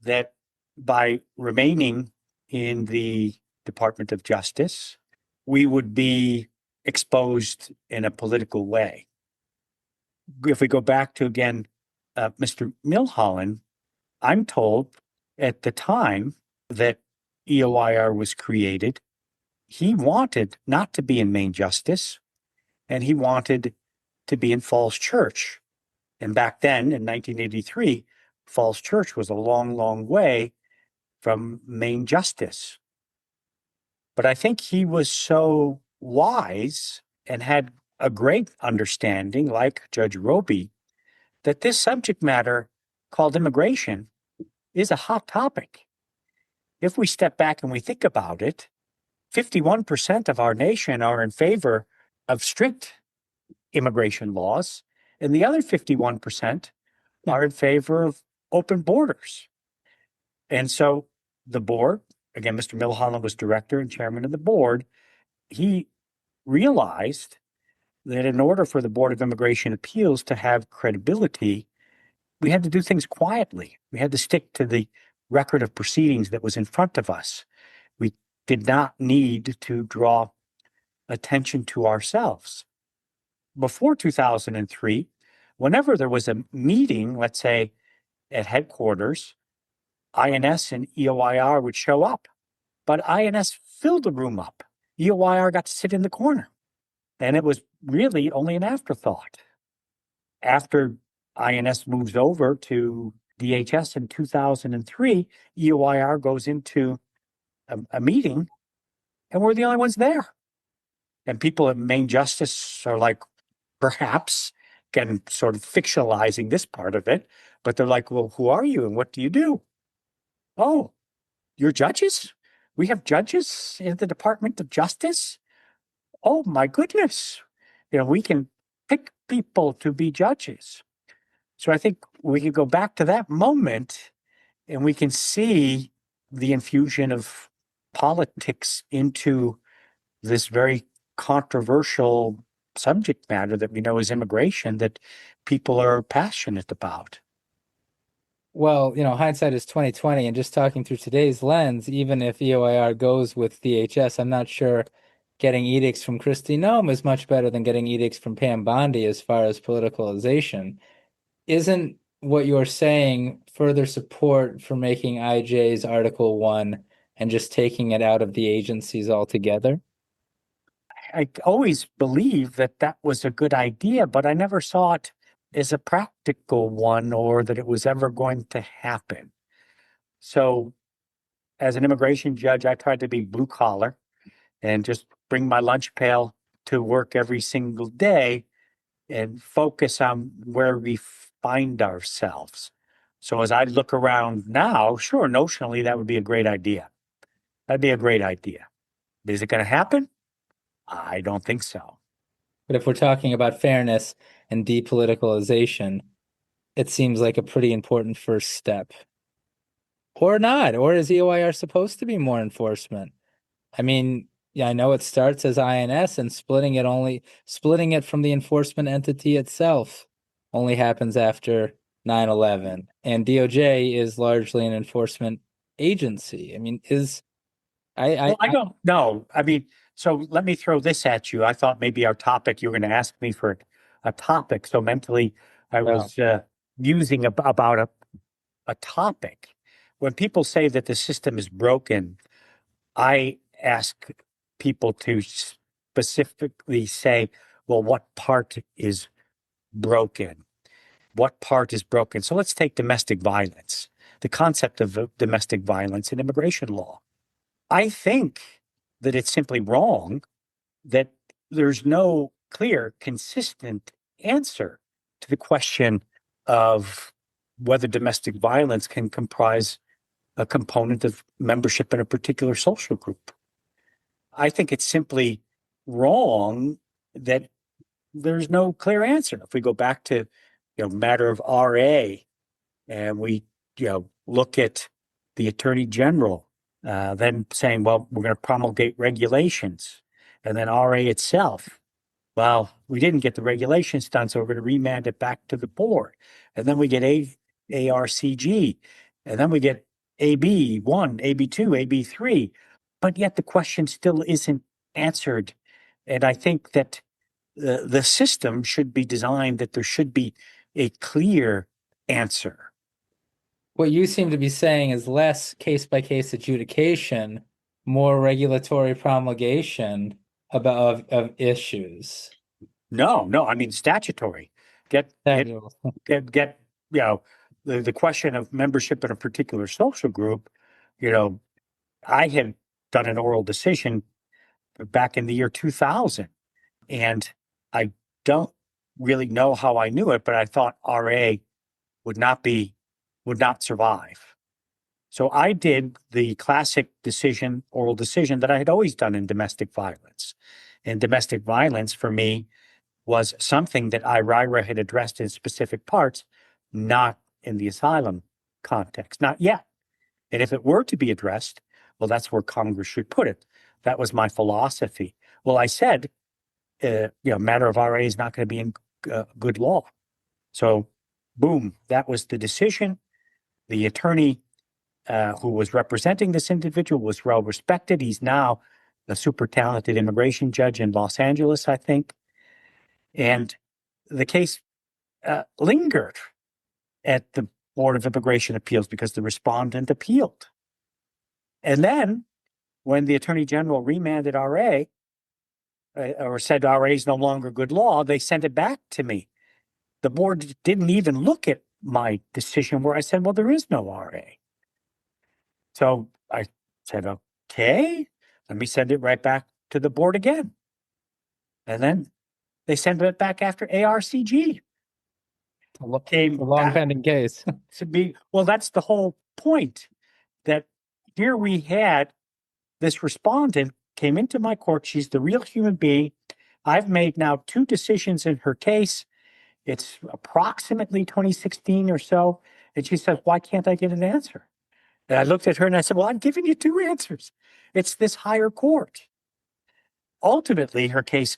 that by remaining in the Department of Justice, we would be exposed in a political way. If we go back to, again, Mr. Milholland, I'm told at the time that EOIR was created, he wanted not to be in Main Justice, and he wanted to be in Falls Church. And back then, in 1983, Falls Church was a long, long way from Main Justice. But I think he was so wise and had a great understanding, like Judge Roby, that this subject matter called immigration is a hot topic. If we step back and we think about it, 51% of our nation are in favor of strict immigration laws, and the other 51% are in favor of open borders. And so the board, again, Mr. Milholland was director and chairman of the board, he realized that in order for the Board of Immigration Appeals to have credibility, we had to do things quietly. We had to stick to the record of proceedings that was in front of us. We did not need to draw attention to ourselves. Before 2003, whenever there was a meeting, let's say at headquarters, INS and EOIR would show up, but INS filled the room up. EOIR got to sit in the corner, and it was really only an afterthought. After INS moves over to DHS in 2003, EOIR goes into a meeting, and we're the only ones there. And people at Main Justice are like, perhaps, again, sort of fictionalizing this part of it, but they're like, well, who are you and what do you do? Oh, you're judges? We have judges in the Department of Justice? Oh my goodness. We can pick people to be judges. So I think we can go back to that moment and we can see the infusion of politics into this very controversial subject matter that we know is immigration that people are passionate about. Well, hindsight is 2020, and just talking through today's lens, even if EOIR goes with DHS, I'm not sure getting edicts from Kristi Noem is much better than getting edicts from Pam Bondi as far as politicalization. Isn't what you're saying further support for making IJ's Article 1 and just taking it out of the agencies altogether? I always believed that that was a good idea, but I never saw it as a practical one or that it was ever going to happen. So as an immigration judge, I tried to be blue collar and just bring my lunch pail to work every single day and focus on where we find ourselves. So as I look around now, sure, notionally, that would be a great idea. That'd be a great idea. Is it going to happen? I don't think so. But if we're talking about fairness and depoliticalization, it seems like a pretty important first step. Or not. Or is EOIR supposed to be more enforcement? I mean, yeah, I know it starts as INS and splitting it from the enforcement entity itself only happens after 9/11, and DOJ is largely an enforcement agency. I mean, Well, I don't know. I mean, so let me throw this at you. I thought maybe our topic, you were going to ask me for a topic. So mentally, I was musing about a topic. When people say that the system is broken, I ask people to specifically say, well, what part is broken? What part is broken? So let's take domestic violence, the concept of domestic violence in immigration law. I think that it's simply wrong that there's no clear, consistent answer to the question of whether domestic violence can comprise a component of membership in a particular social group. I think it's simply wrong that there's no clear answer. If we go back to, matter of RA, and we, look at the Attorney General, then saying, well, we're going to promulgate regulations, and then RA itself. Well, we didn't get the regulations done, so we're going to remand it back to the board. And then we get ARCG, and then we get AB1, AB2, AB3. But yet the question still isn't answered. And I think that the system should be designed that there should be a clear answer. What you seem to be saying is less case-by-case adjudication, more regulatory promulgation of issues. No, I mean statutory. Get the question of membership in a particular social group. I had done an oral decision back in the year 2000, and I don't really know how I knew it, but I thought RA would not survive. So I did the classic oral decision that I had always done in domestic violence. And domestic violence for me was something that IRIRA had addressed in specific parts, not in the asylum context, not yet. And if it were to be addressed, well, that's where Congress should put it. That was my philosophy. Well, I said, matter of RA is not going to be in good law. So, boom, that was the decision. The attorney who was representing this individual was well respected. He's now a super talented immigration judge in Los Angeles, I think. And the case lingered at the Board of Immigration Appeals because the respondent appealed. And then when the Attorney General remanded RA or said RA is no longer good law, they sent it back to me. The board didn't even look at my decision where I said, well, there is no RA. So I said, okay, let me send it right back to the board again. And then they sent it back after ARCG. A long pending case. Well, that's the whole point, that here we had this respondent came into my court. She's the real human being. I've made now 2 decisions in her case. It's approximately 2016 or so. And she says, why can't I get an answer? And I looked at her and I said, well, I'm giving you 2 answers. It's this higher court. Ultimately, her case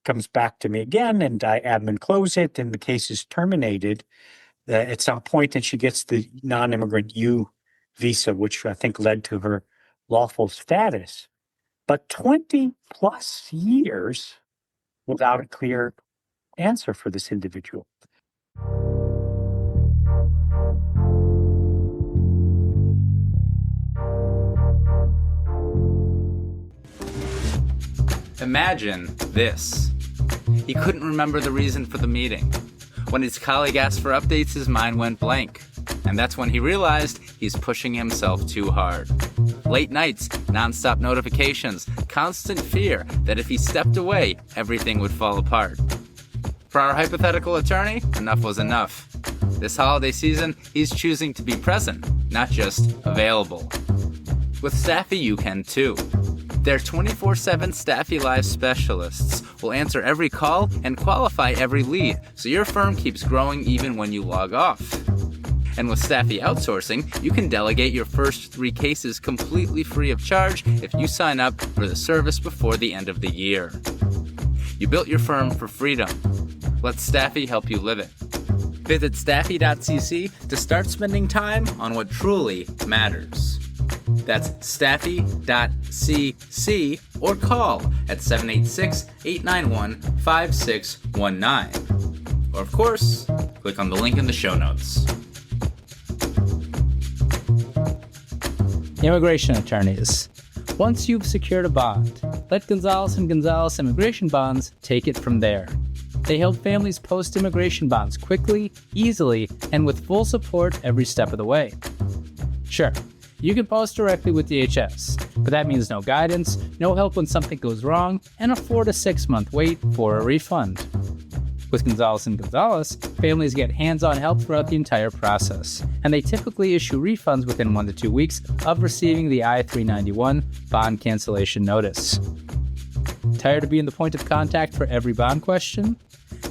comes back to me again, and I admin close it, and the case is terminated at some point, and she gets the non-immigrant U visa, which I think led to her lawful status. But 20 plus years without a clear answer for this individual. Imagine this. He couldn't remember the reason for the meeting. When his colleague asked for updates, his mind went blank. And that's when he realized he's pushing himself too hard. Late nights, nonstop notifications, constant fear that if he stepped away, everything would fall apart. For our hypothetical attorney, enough was enough. This holiday season, he's choosing to be present, not just available. With Staffy, you can too. Their 24/7 Staffy Live specialists will answer every call and qualify every lead, so your firm keeps growing even when you log off. And with Staffy Outsourcing, you can delegate your first 3 cases completely free of charge if you sign up for the service before the end of the year. You built your firm for freedom. Let Staffy help you live it. Visit staffy.cc to start spending time on what truly matters. That's staffy.cc or call at 786-891-5619. Or of course, click on the link in the show notes. Immigration attorneys. Once you've secured a bond, let Gonzalez & Gonzalez Immigration Bonds take it from there. They help families post immigration bonds quickly, easily, and with full support every step of the way. Sure, you can post directly with DHS, but that means no guidance, no help when something goes wrong, and a 4 to 6 month wait for a refund. With Gonzalez & Gonzalez, families get hands-on help throughout the entire process, and they typically issue refunds within 1 to 2 weeks of receiving the I-391 bond cancellation notice. Tired of being the point of contact for every bond question?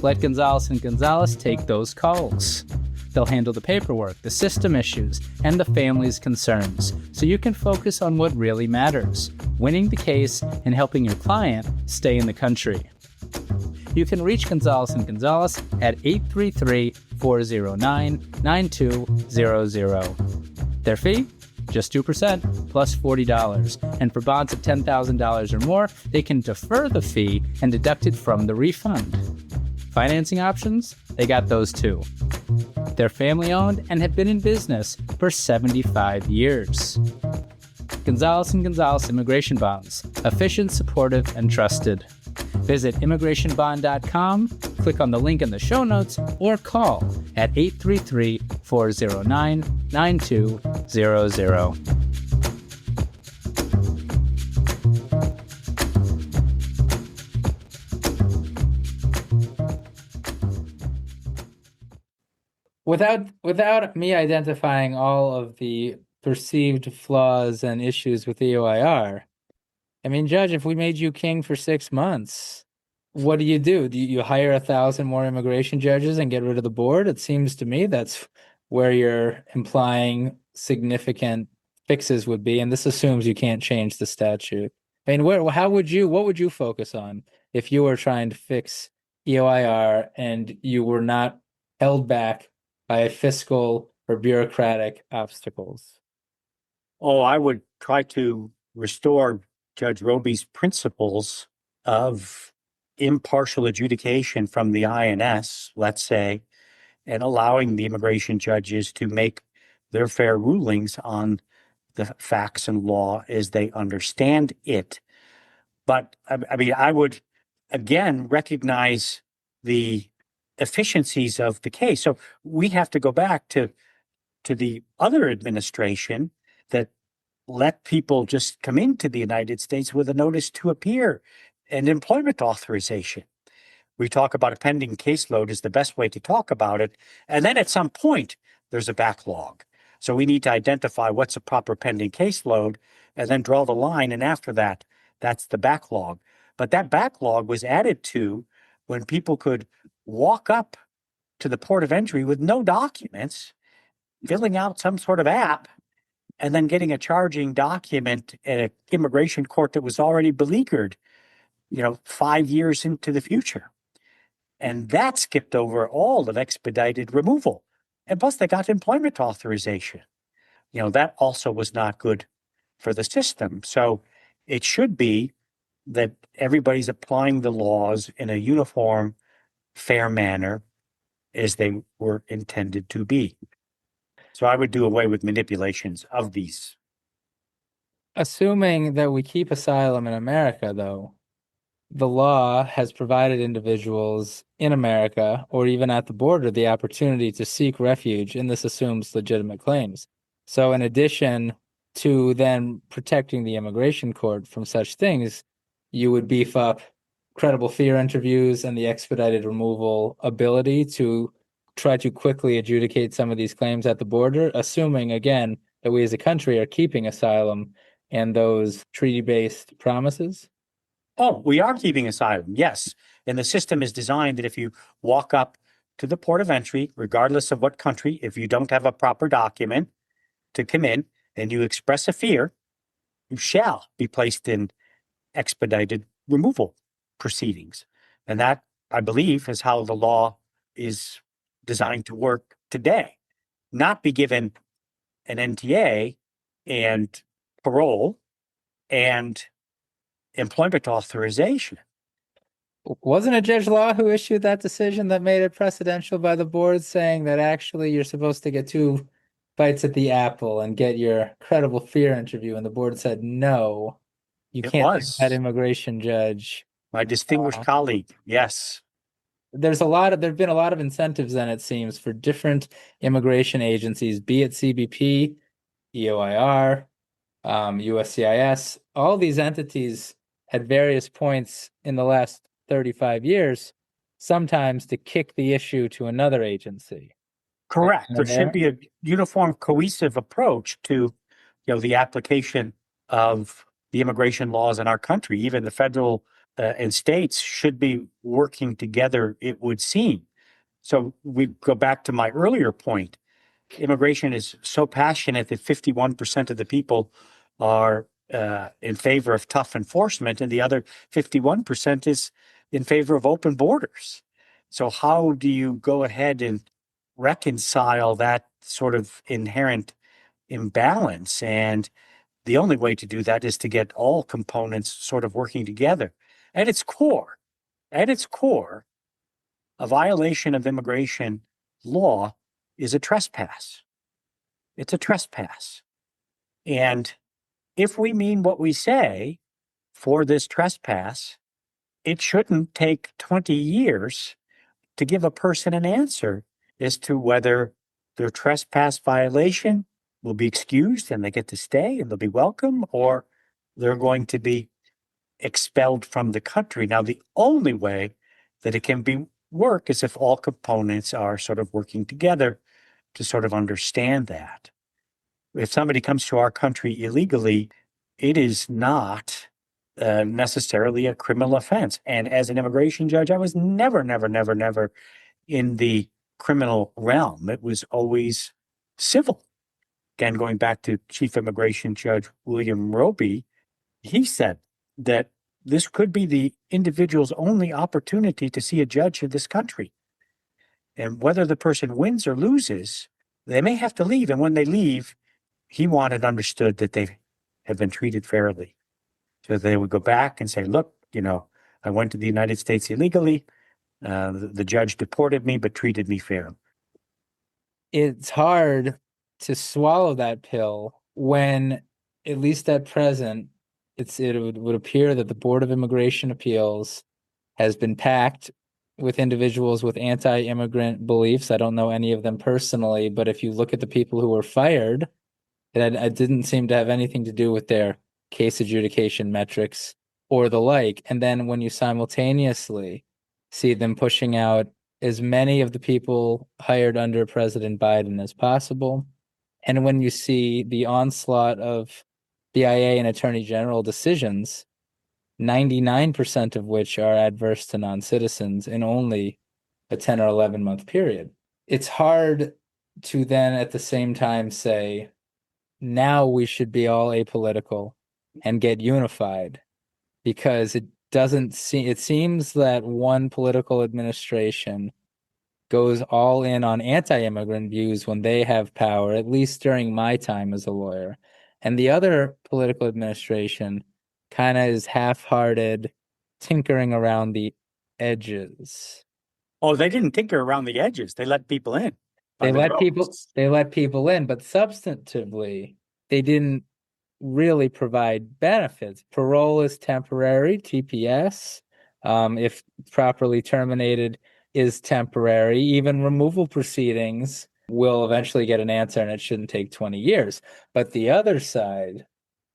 Let Gonzalez & Gonzalez take those calls. They'll handle the paperwork, the system issues, and the family's concerns, so you can focus on what really matters, winning the case and helping your client stay in the country. You can reach Gonzalez & Gonzalez at 833-409-9200. Their fee? Just 2% plus $40. And for bonds of $10,000 or more, they can defer the fee and deduct it from the refund. Financing options? They got those too. They're family-owned and have been in business for 75 years. Gonzalez & Gonzalez Immigration Bonds. Efficient, supportive, and trusted. Visit immigrationbond.com, click on the link in the show notes, or call at 833-409-9200. Without me identifying all of the perceived flaws and issues with EOIR, I mean, Judge, if we made you king for 6 months, what do? Do you hire 1,000 more immigration judges and get rid of the board? It seems to me that's where you're implying significant fixes would be, and this assumes you can't change the statute. I mean, what would you focus on if you were trying to fix EOIR and you were not held back by fiscal or bureaucratic obstacles? Oh, I would try to restore Judge Roby's principles of impartial adjudication from the INS, let's say, and allowing the immigration judges to make their fair rulings on the facts and law as they understand it. But I mean, I would again recognize the efficiencies of the case. So we have to go back to the other administration that let people just come into the United States with a notice to appear and employment authorization. We talk about a pending caseload is the best way to talk about it. And then at some point, there's a backlog. So we need to identify what's a proper pending caseload and then draw the line. And after that, that's the backlog. But that backlog was added to when people could walk up to the port of entry with no documents, filling out some sort of app, and then getting a charging document at an immigration court that was already beleaguered, 5 years into the future. And that skipped over all of expedited removal. And plus they got employment authorization. That also was not good for the system. So it should be that everybody's applying the laws in a uniform, fair manner as they were intended to be. So I would do away with manipulations of these. Assuming that we keep asylum in America, though, the law has provided individuals in America or even at the border the opportunity to seek refuge, and this assumes legitimate claims. So in addition to then protecting the immigration court from such things, you would beef up credible fear interviews and the expedited removal ability to try to quickly adjudicate some of these claims at the border, assuming, again, that we as a country are keeping asylum and those treaty-based promises? Oh, we are keeping asylum, yes. And the system is designed that if you walk up to the port of entry, regardless of what country, if you don't have a proper document to come in and you express a fear, you shall be placed in expedited removal proceedings. And that, I believe, is how the law is designed to work today, not be given an NTA and parole and employment authorization. Wasn't it Judge Law who issued that decision that made it precedential by the board, saying that actually you're supposed to get two bites at the apple and get your credible fear interview? And the board said, no, you It can't do that, was immigration judge. my distinguished colleague. Yes. There've been a lot of incentives then, it seems, for different immigration agencies, be it CBP, EOIR, USCIS, all these entities at various points in the last 35 years, sometimes to kick the issue to another agency. Correct. And There should there, be a uniform, cohesive approach to, the application of the immigration laws in our country. Even the federal and states should be working together, it would seem. So we go back to my earlier point. Immigration is so passionate that 51% of the people are in favor of tough enforcement, and the other 51% is in favor of open borders. So how do you go ahead and reconcile that sort of inherent imbalance? And the only way to do that is to get all components sort of working together. At its core, a violation of immigration law is a trespass. It's a trespass. And if we mean what we say for this trespass, it shouldn't take 20 years to give a person an answer as to whether their trespass violation will be excused and they get to stay and they'll be welcome, or they're going to be expelled from the country. Now, the only way that it can be work is if all components are sort of working together to sort of understand that. If somebody comes to our country illegally, it is not necessarily a criminal offense. And as an immigration judge, I was never in the criminal realm. It was always civil. Again, going back to Chief Immigration Judge William Roby, he said that this could be the individual's only opportunity to see a judge in this country. And whether the person wins or loses, they may have to leave. And when they leave, he wanted understood that they have been treated fairly. So they would go back and say, look, I went to the United States illegally. The judge deported me, but treated me fairly. it's hard to swallow that pill when, at least at present, it would appear that the Board of Immigration Appeals has been packed with individuals with anti-immigrant beliefs. I don't know any of them personally, but if you look at the people who were fired, it didn't seem to have anything to do with their case adjudication metrics or the like. And then when you simultaneously see them pushing out as many of the people hired under President Biden as possible, and when you see the onslaught of BIA and Attorney General decisions, 99% of which are adverse to non-citizens in only a 10 or 11-month period, it's hard to then at the same time say, now we should be all apolitical and get unified, because it seems that one political administration goes all in on anti-immigrant views when they have power, at least during my time as a lawyer. And the other political administration kind of is half-hearted, tinkering around the edges. Oh, they didn't tinker around the edges. They let people in. They let people in, but substantively, they didn't really provide benefits. Parole is temporary, TPS, if properly terminated, is temporary. Even removal proceedings will eventually get an answer, and it shouldn't take 20 years. But the other side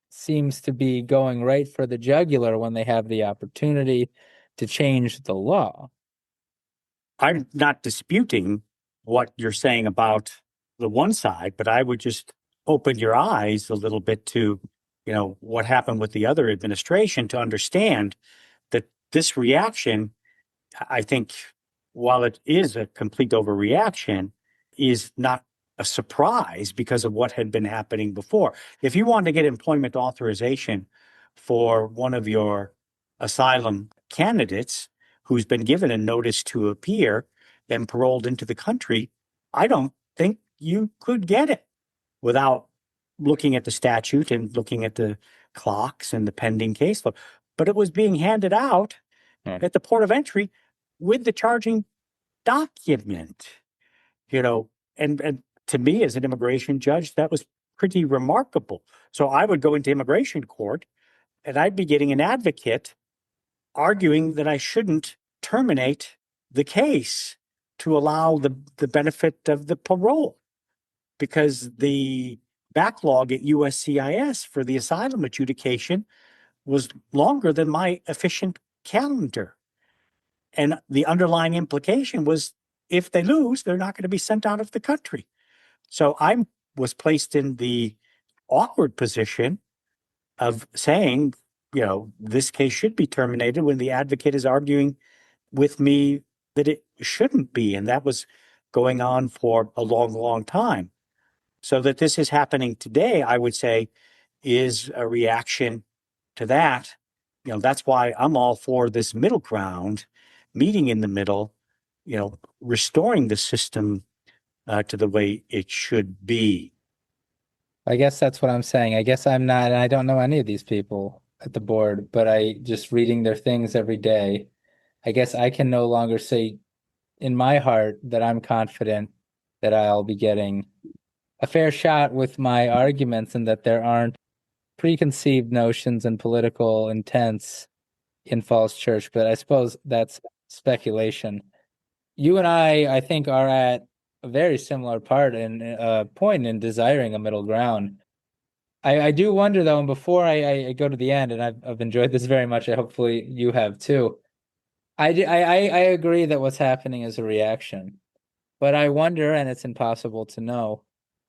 seems to be going right for the jugular when they have the opportunity to change the law. I'm not disputing what you're saying about the one side, but I would just open your eyes a little bit to, what happened with the other administration to understand that this reaction, I think, while it is a complete overreaction, is not a surprise because of what had been happening before. If you want to get employment authorization for one of your asylum candidates who's been given a notice to appear, and paroled into the country, I don't think you could get it without looking at the statute and looking at the clocks and the pending caseload. But it was being handed out at the port of entry with the charging document, and to me as an immigration judge, that was pretty remarkable. So I would go into immigration court and I'd be getting an advocate arguing that I shouldn't terminate the case to allow the benefit of the parole, because the backlog at USCIS for the asylum adjudication was longer than my efficient calendar. And the underlying implication was if they lose, they're not going to be sent out of the country. So I was placed in the awkward position of saying, this case should be terminated when the advocate is arguing with me that it shouldn't be. And that was going on for a long, long time. So that this is happening today, I would say, is a reaction to that. That's why I'm all for this middle ground, meeting in the middle, restoring the system to the way it should be. I guess that's what I'm saying. I guess I'm not, and I don't know any of these people at the board, but I just reading their things every day, I guess I can no longer say in my heart that I'm confident that I'll be getting a fair shot with my arguments and that there aren't preconceived notions and political intents in Falls Church. But I suppose that's speculation. You and I think, are at a very similar point in desiring a middle ground. I do wonder though, and before I go to the end, and I've enjoyed this very much, hopefully you have too. I agree that what's happening is a reaction, but I wonder, and it's impossible to know,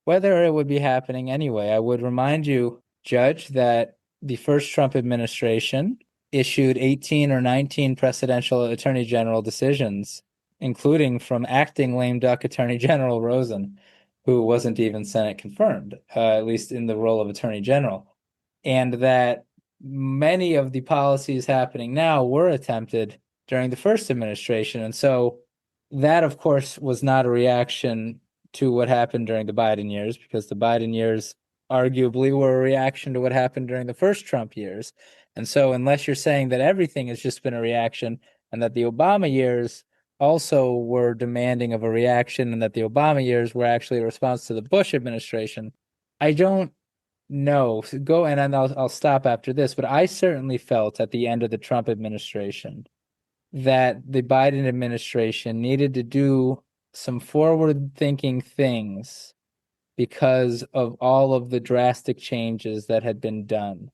whether it would be happening anyway. I would remind you, Judge, that the first Trump administration issued 18 or 19 presidential attorney general decisions, including from acting lame duck Attorney General Rosen, who wasn't even Senate confirmed, at least in the role of Attorney General. And that many of the policies happening now were attempted during the first administration. And so that, of course, was not a reaction to what happened during the Biden years, because the Biden years arguably were a reaction to what happened during the first Trump years. And so unless you're saying that everything has just been a reaction and that the Obama years also were demanding of a reaction and that the Obama years were actually a response to the Bush administration, I don't know. And I'll stop after this, but I certainly felt at the end of the Trump administration that the Biden administration needed to do some forward-thinking things because of all of the drastic changes that had been done.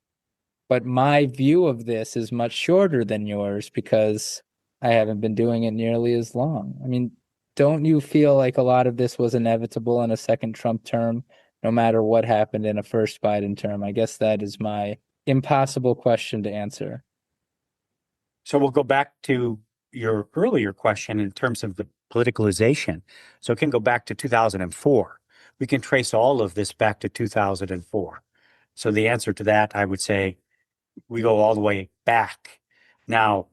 But my view of this is much shorter than yours because I haven't been doing it nearly as long. I mean, don't you feel like a lot of this was inevitable in a second Trump term, no matter what happened in a first Biden term? I guess that is my impossible question to answer. So we'll go back to your earlier question in terms of the politicalization. So it can go back to 2004. We can trace all of this back to 2004. So the answer to that, I would say, we go all the way back. Now,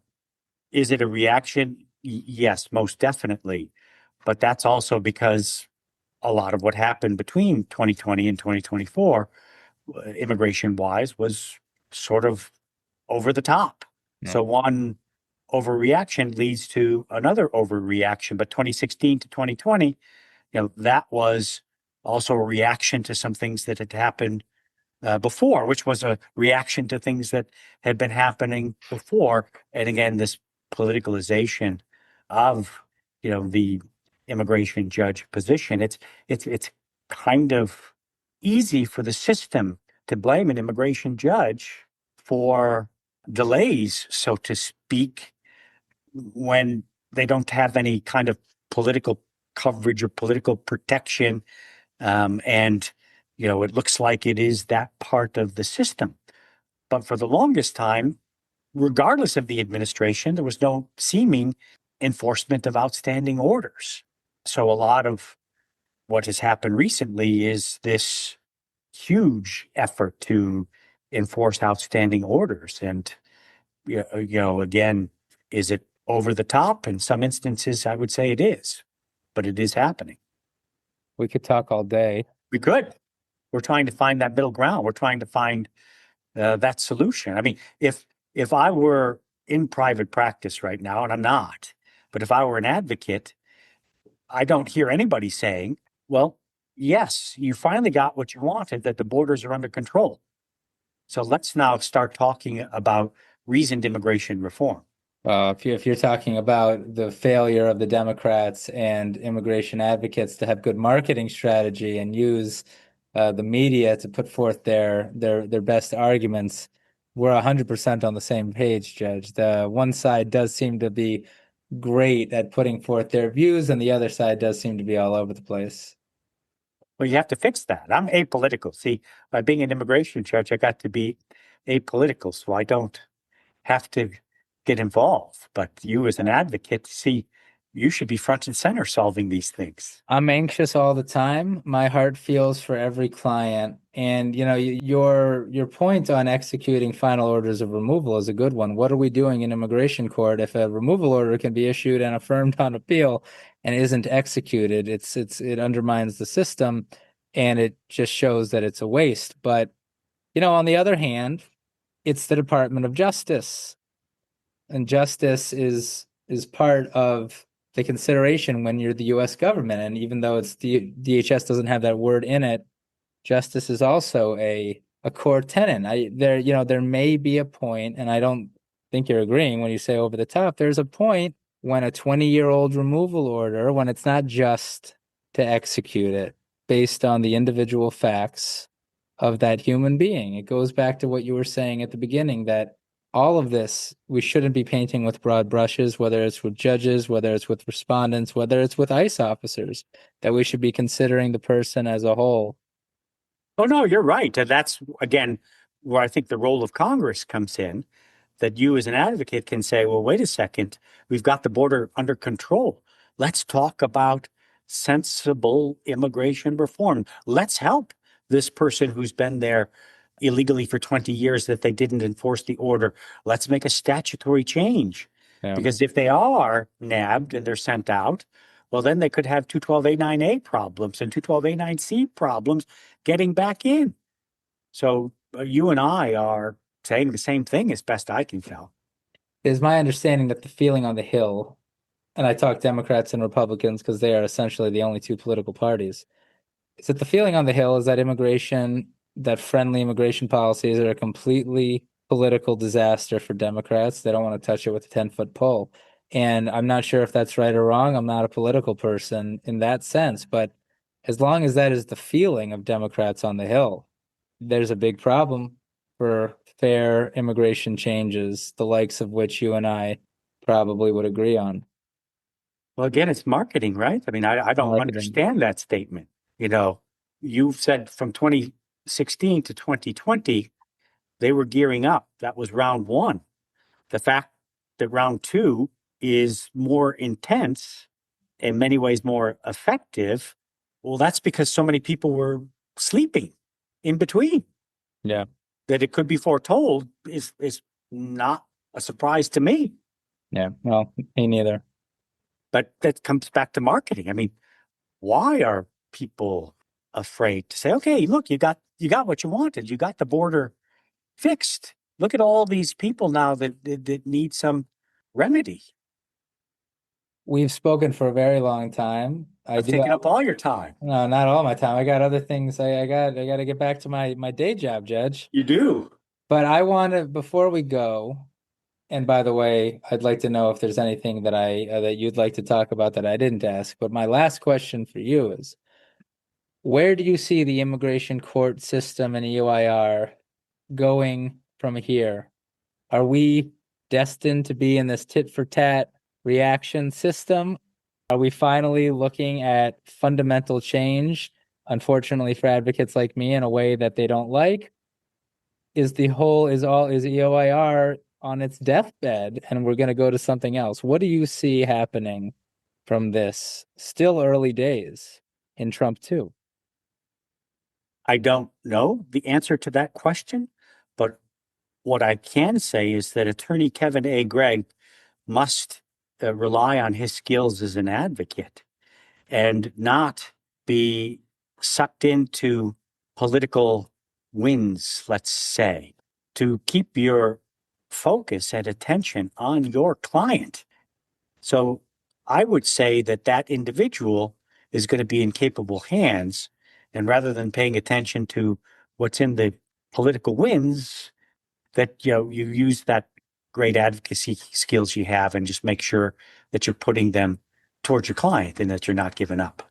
is it a reaction? Yes, most definitely. But that's also because a lot of what happened between 2020 and 2024, immigration-wise, was sort of over the top. Yeah. So one overreaction leads to another overreaction. But 2016 to 2020, that was also a reaction to some things that had happened before, which was a reaction to things that had been happening before. And again, this politicalization of, the immigration judge position. It's kind of easy for the system to blame an immigration judge for delays, so to speak, when they don't have any kind of political coverage or political protection. And it looks like it is that part of the system. But for the longest time, regardless of the administration, there was no seeming enforcement of outstanding orders. So a lot of what has happened recently is this huge effort to enforce outstanding orders. And, again, is it over the top. In some instances, I would say it is, but it is happening. We could talk all day. We could. We're trying to find that middle ground. We're trying to find that solution. I mean, if I were in private practice right now, and I'm not, but if I were an advocate, I don't hear anybody saying, well, yes, you finally got what you wanted, that the borders are under control. So let's now start talking about reasoned immigration reform. If you're talking about the failure of the Democrats and immigration advocates to have good marketing strategy and use the media to put forth their best arguments, we're 100% on the same page, Judge. The one side does seem to be great at putting forth their views, and the other side does seem to be all over the place. Well, you have to fix that. I'm apolitical. See, by being an immigration judge, I got to be apolitical, so I don't have to get involved. But you, as an advocate, see, you should be front and center solving these things. I'm anxious all the time. My heart feels for every client. And your point on executing final orders of removal is a good one. What are we doing in immigration court if a removal order can be issued and affirmed on appeal and isn't executed? It undermines the system, and it just shows that it's a waste. But on the other hand, it's the Department of Justice, and justice is part of the consideration when you're the U.S. government. And even though it's DHS doesn't have that word in it, justice is also a core tenet. There may be a point, and I don't think you're agreeing when you say over the top. There's a point when a 20-year-old removal order, when it's not just to execute it based on the individual facts of that human being. It goes back to what you were saying at the beginning, that all of this, we shouldn't be painting with broad brushes, whether it's with judges, whether it's with respondents, whether it's with ICE officers, that we should be considering the person as a whole. Oh, no, you're right. And that's, again, where I think the role of Congress comes in, that you as an advocate can say, well, wait a second, we've got the border under control. Let's talk about sensible immigration reform. Let's help this person who's been there illegally for 20 years that they didn't enforce the order. Let's make a statutory change. Yeah. Because if they are nabbed and they're sent out, well, then they could have 212A9A problems and 212A9C problems getting back in. So you and I are saying the same thing as best I can tell. It is my understanding that the feeling on the Hill, and I talk Democrats and Republicans because they are essentially the only two political parties, is that the feeling on the Hill is that friendly immigration policies are a completely political disaster for Democrats. They don't want to touch it with a 10-foot pole. And I'm not sure if that's right or wrong. I'm not a political person in that sense, but as long as that is the feeling of Democrats on the Hill, there's a big problem for fair immigration changes, the likes of which you and I probably would agree on. Well, again, it's marketing, right? I mean, I don't understand that statement. You've said from 2016 to 2020, they were gearing up. That was round one. The fact that round two is more intense, in many ways more effective, well, that's because so many people were sleeping in between. Yeah. That it could be foretold is not a surprise to me. Yeah, well, me neither. But that comes back to marketing. I mean, why are people afraid to say, okay, look, you got what you wanted. You got the border fixed. Look at all these people now that need some remedy. We've spoken for a very long time. I've taken up all your time. No, not all my time. I got other things. I got to get back to my day job, Judge. You do. But I want to, before we go, and by the way, I'd like to know if there's anything that that you'd like to talk about that I didn't ask. But my last question for you is, where do you see the immigration court system and EOIR going from here? Are we destined to be in this tit for tat reaction system? Are we finally looking at fundamental change, unfortunately for advocates like me, in a way that they don't like? Is EOIR on its deathbed and we're going to go to something else? What do you see happening from this? Still early days in Trump 2. I don't know the answer to that question, but what I can say is that Attorney Kevin A. Gregg must rely on his skills as an advocate and not be sucked into political winds, let's say, to keep your focus and attention on your client. So I would say that that individual is going to be in capable hands. And rather than paying attention to what's in the political winds, that you use that great advocacy skills you have and just make sure that you're putting them towards your client and that you're not giving up.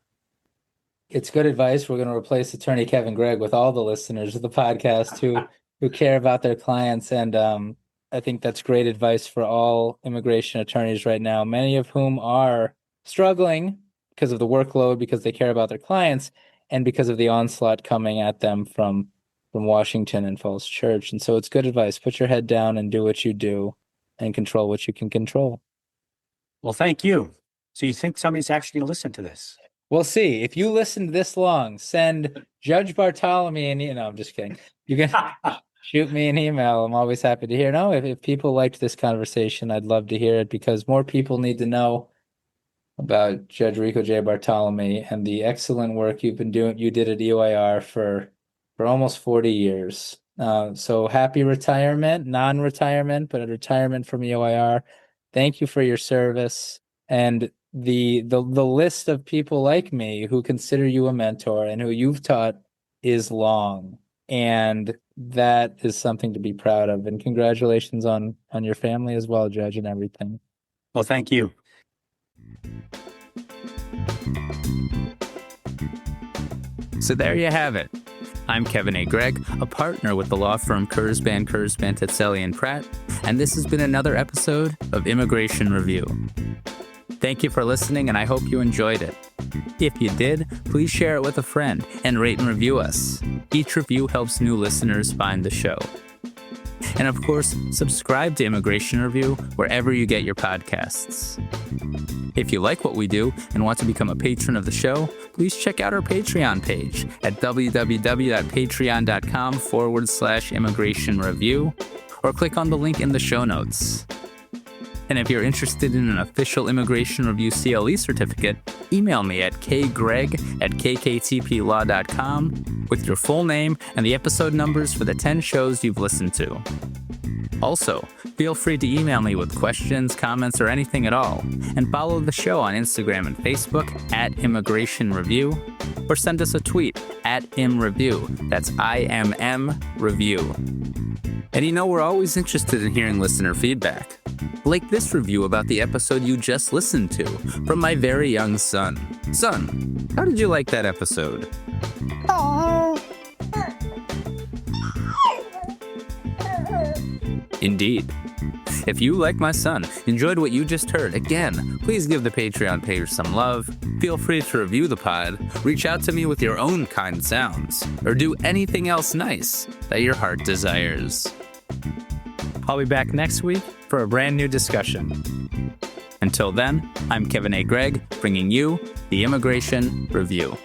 It's good advice. We're going to replace attorney Kevin Gregg with all the listeners of the podcast who care about their clients. And I think that's great advice for all immigration attorneys right now, many of whom are struggling because of the workload, because they care about their clients, and because of the onslaught coming at them from Washington and Falls Church. And so it's good advice. Put your head down and do what you do and control what you can control. Well, thank you. So you think somebody's actually going to listen to this? We'll see. If you listened this long, send Judge Bartholomew I'm just kidding. You can shoot me an email. I'm always happy to hear. No, if people liked this conversation, I'd love to hear it because more people need to know about Judge Rico J. Bartholomew and the excellent work you've been doing. You did at EYR for almost 40 years. So happy retirement, non-retirement, but a retirement from EYR. Thank you for your service. And the list of people like me who consider you a mentor and who you've taught is long. And that is something to be proud of. And congratulations on your family as well, Judge, and everything. Well, thank you. So there you have it. I'm Kevin A. Gregg, a partner with the law firm Kurzban, Tetzeli, and Pratt, and this has been another episode of Immigration Review. Thank you for listening, and I hope you enjoyed it. If you did, please share it with a friend and rate and review us. Each review helps new listeners find the show. And of course, subscribe to Immigration Review wherever you get your podcasts. If you like what we do and want to become a patron of the show, please check out our Patreon page at www.patreon.com/Immigration Review or click on the link in the show notes. And if you're interested in an official Immigration Review CLE certificate, email me at kgreg@kktplaw.com with your full name and the episode numbers for the 10 shows you've listened to. Also, feel free to email me with questions, comments, or anything at all, and follow the show on Instagram and Facebook at Immigration Review, or send us a tweet at ImReview. That's IMM Review. And we're always interested in hearing listener feedback. Like this review about the episode you just listened to from my very young son. Son, how did you like that episode? Indeed. If you, like my son, enjoyed what you just heard, again, please give the Patreon page some love, feel free to review the pod, reach out to me with your own kind sounds, or do anything else nice that your heart desires. I'll be back next week for a brand new discussion. Until then, I'm Kevin A. Gregg, bringing you the Immigration Review.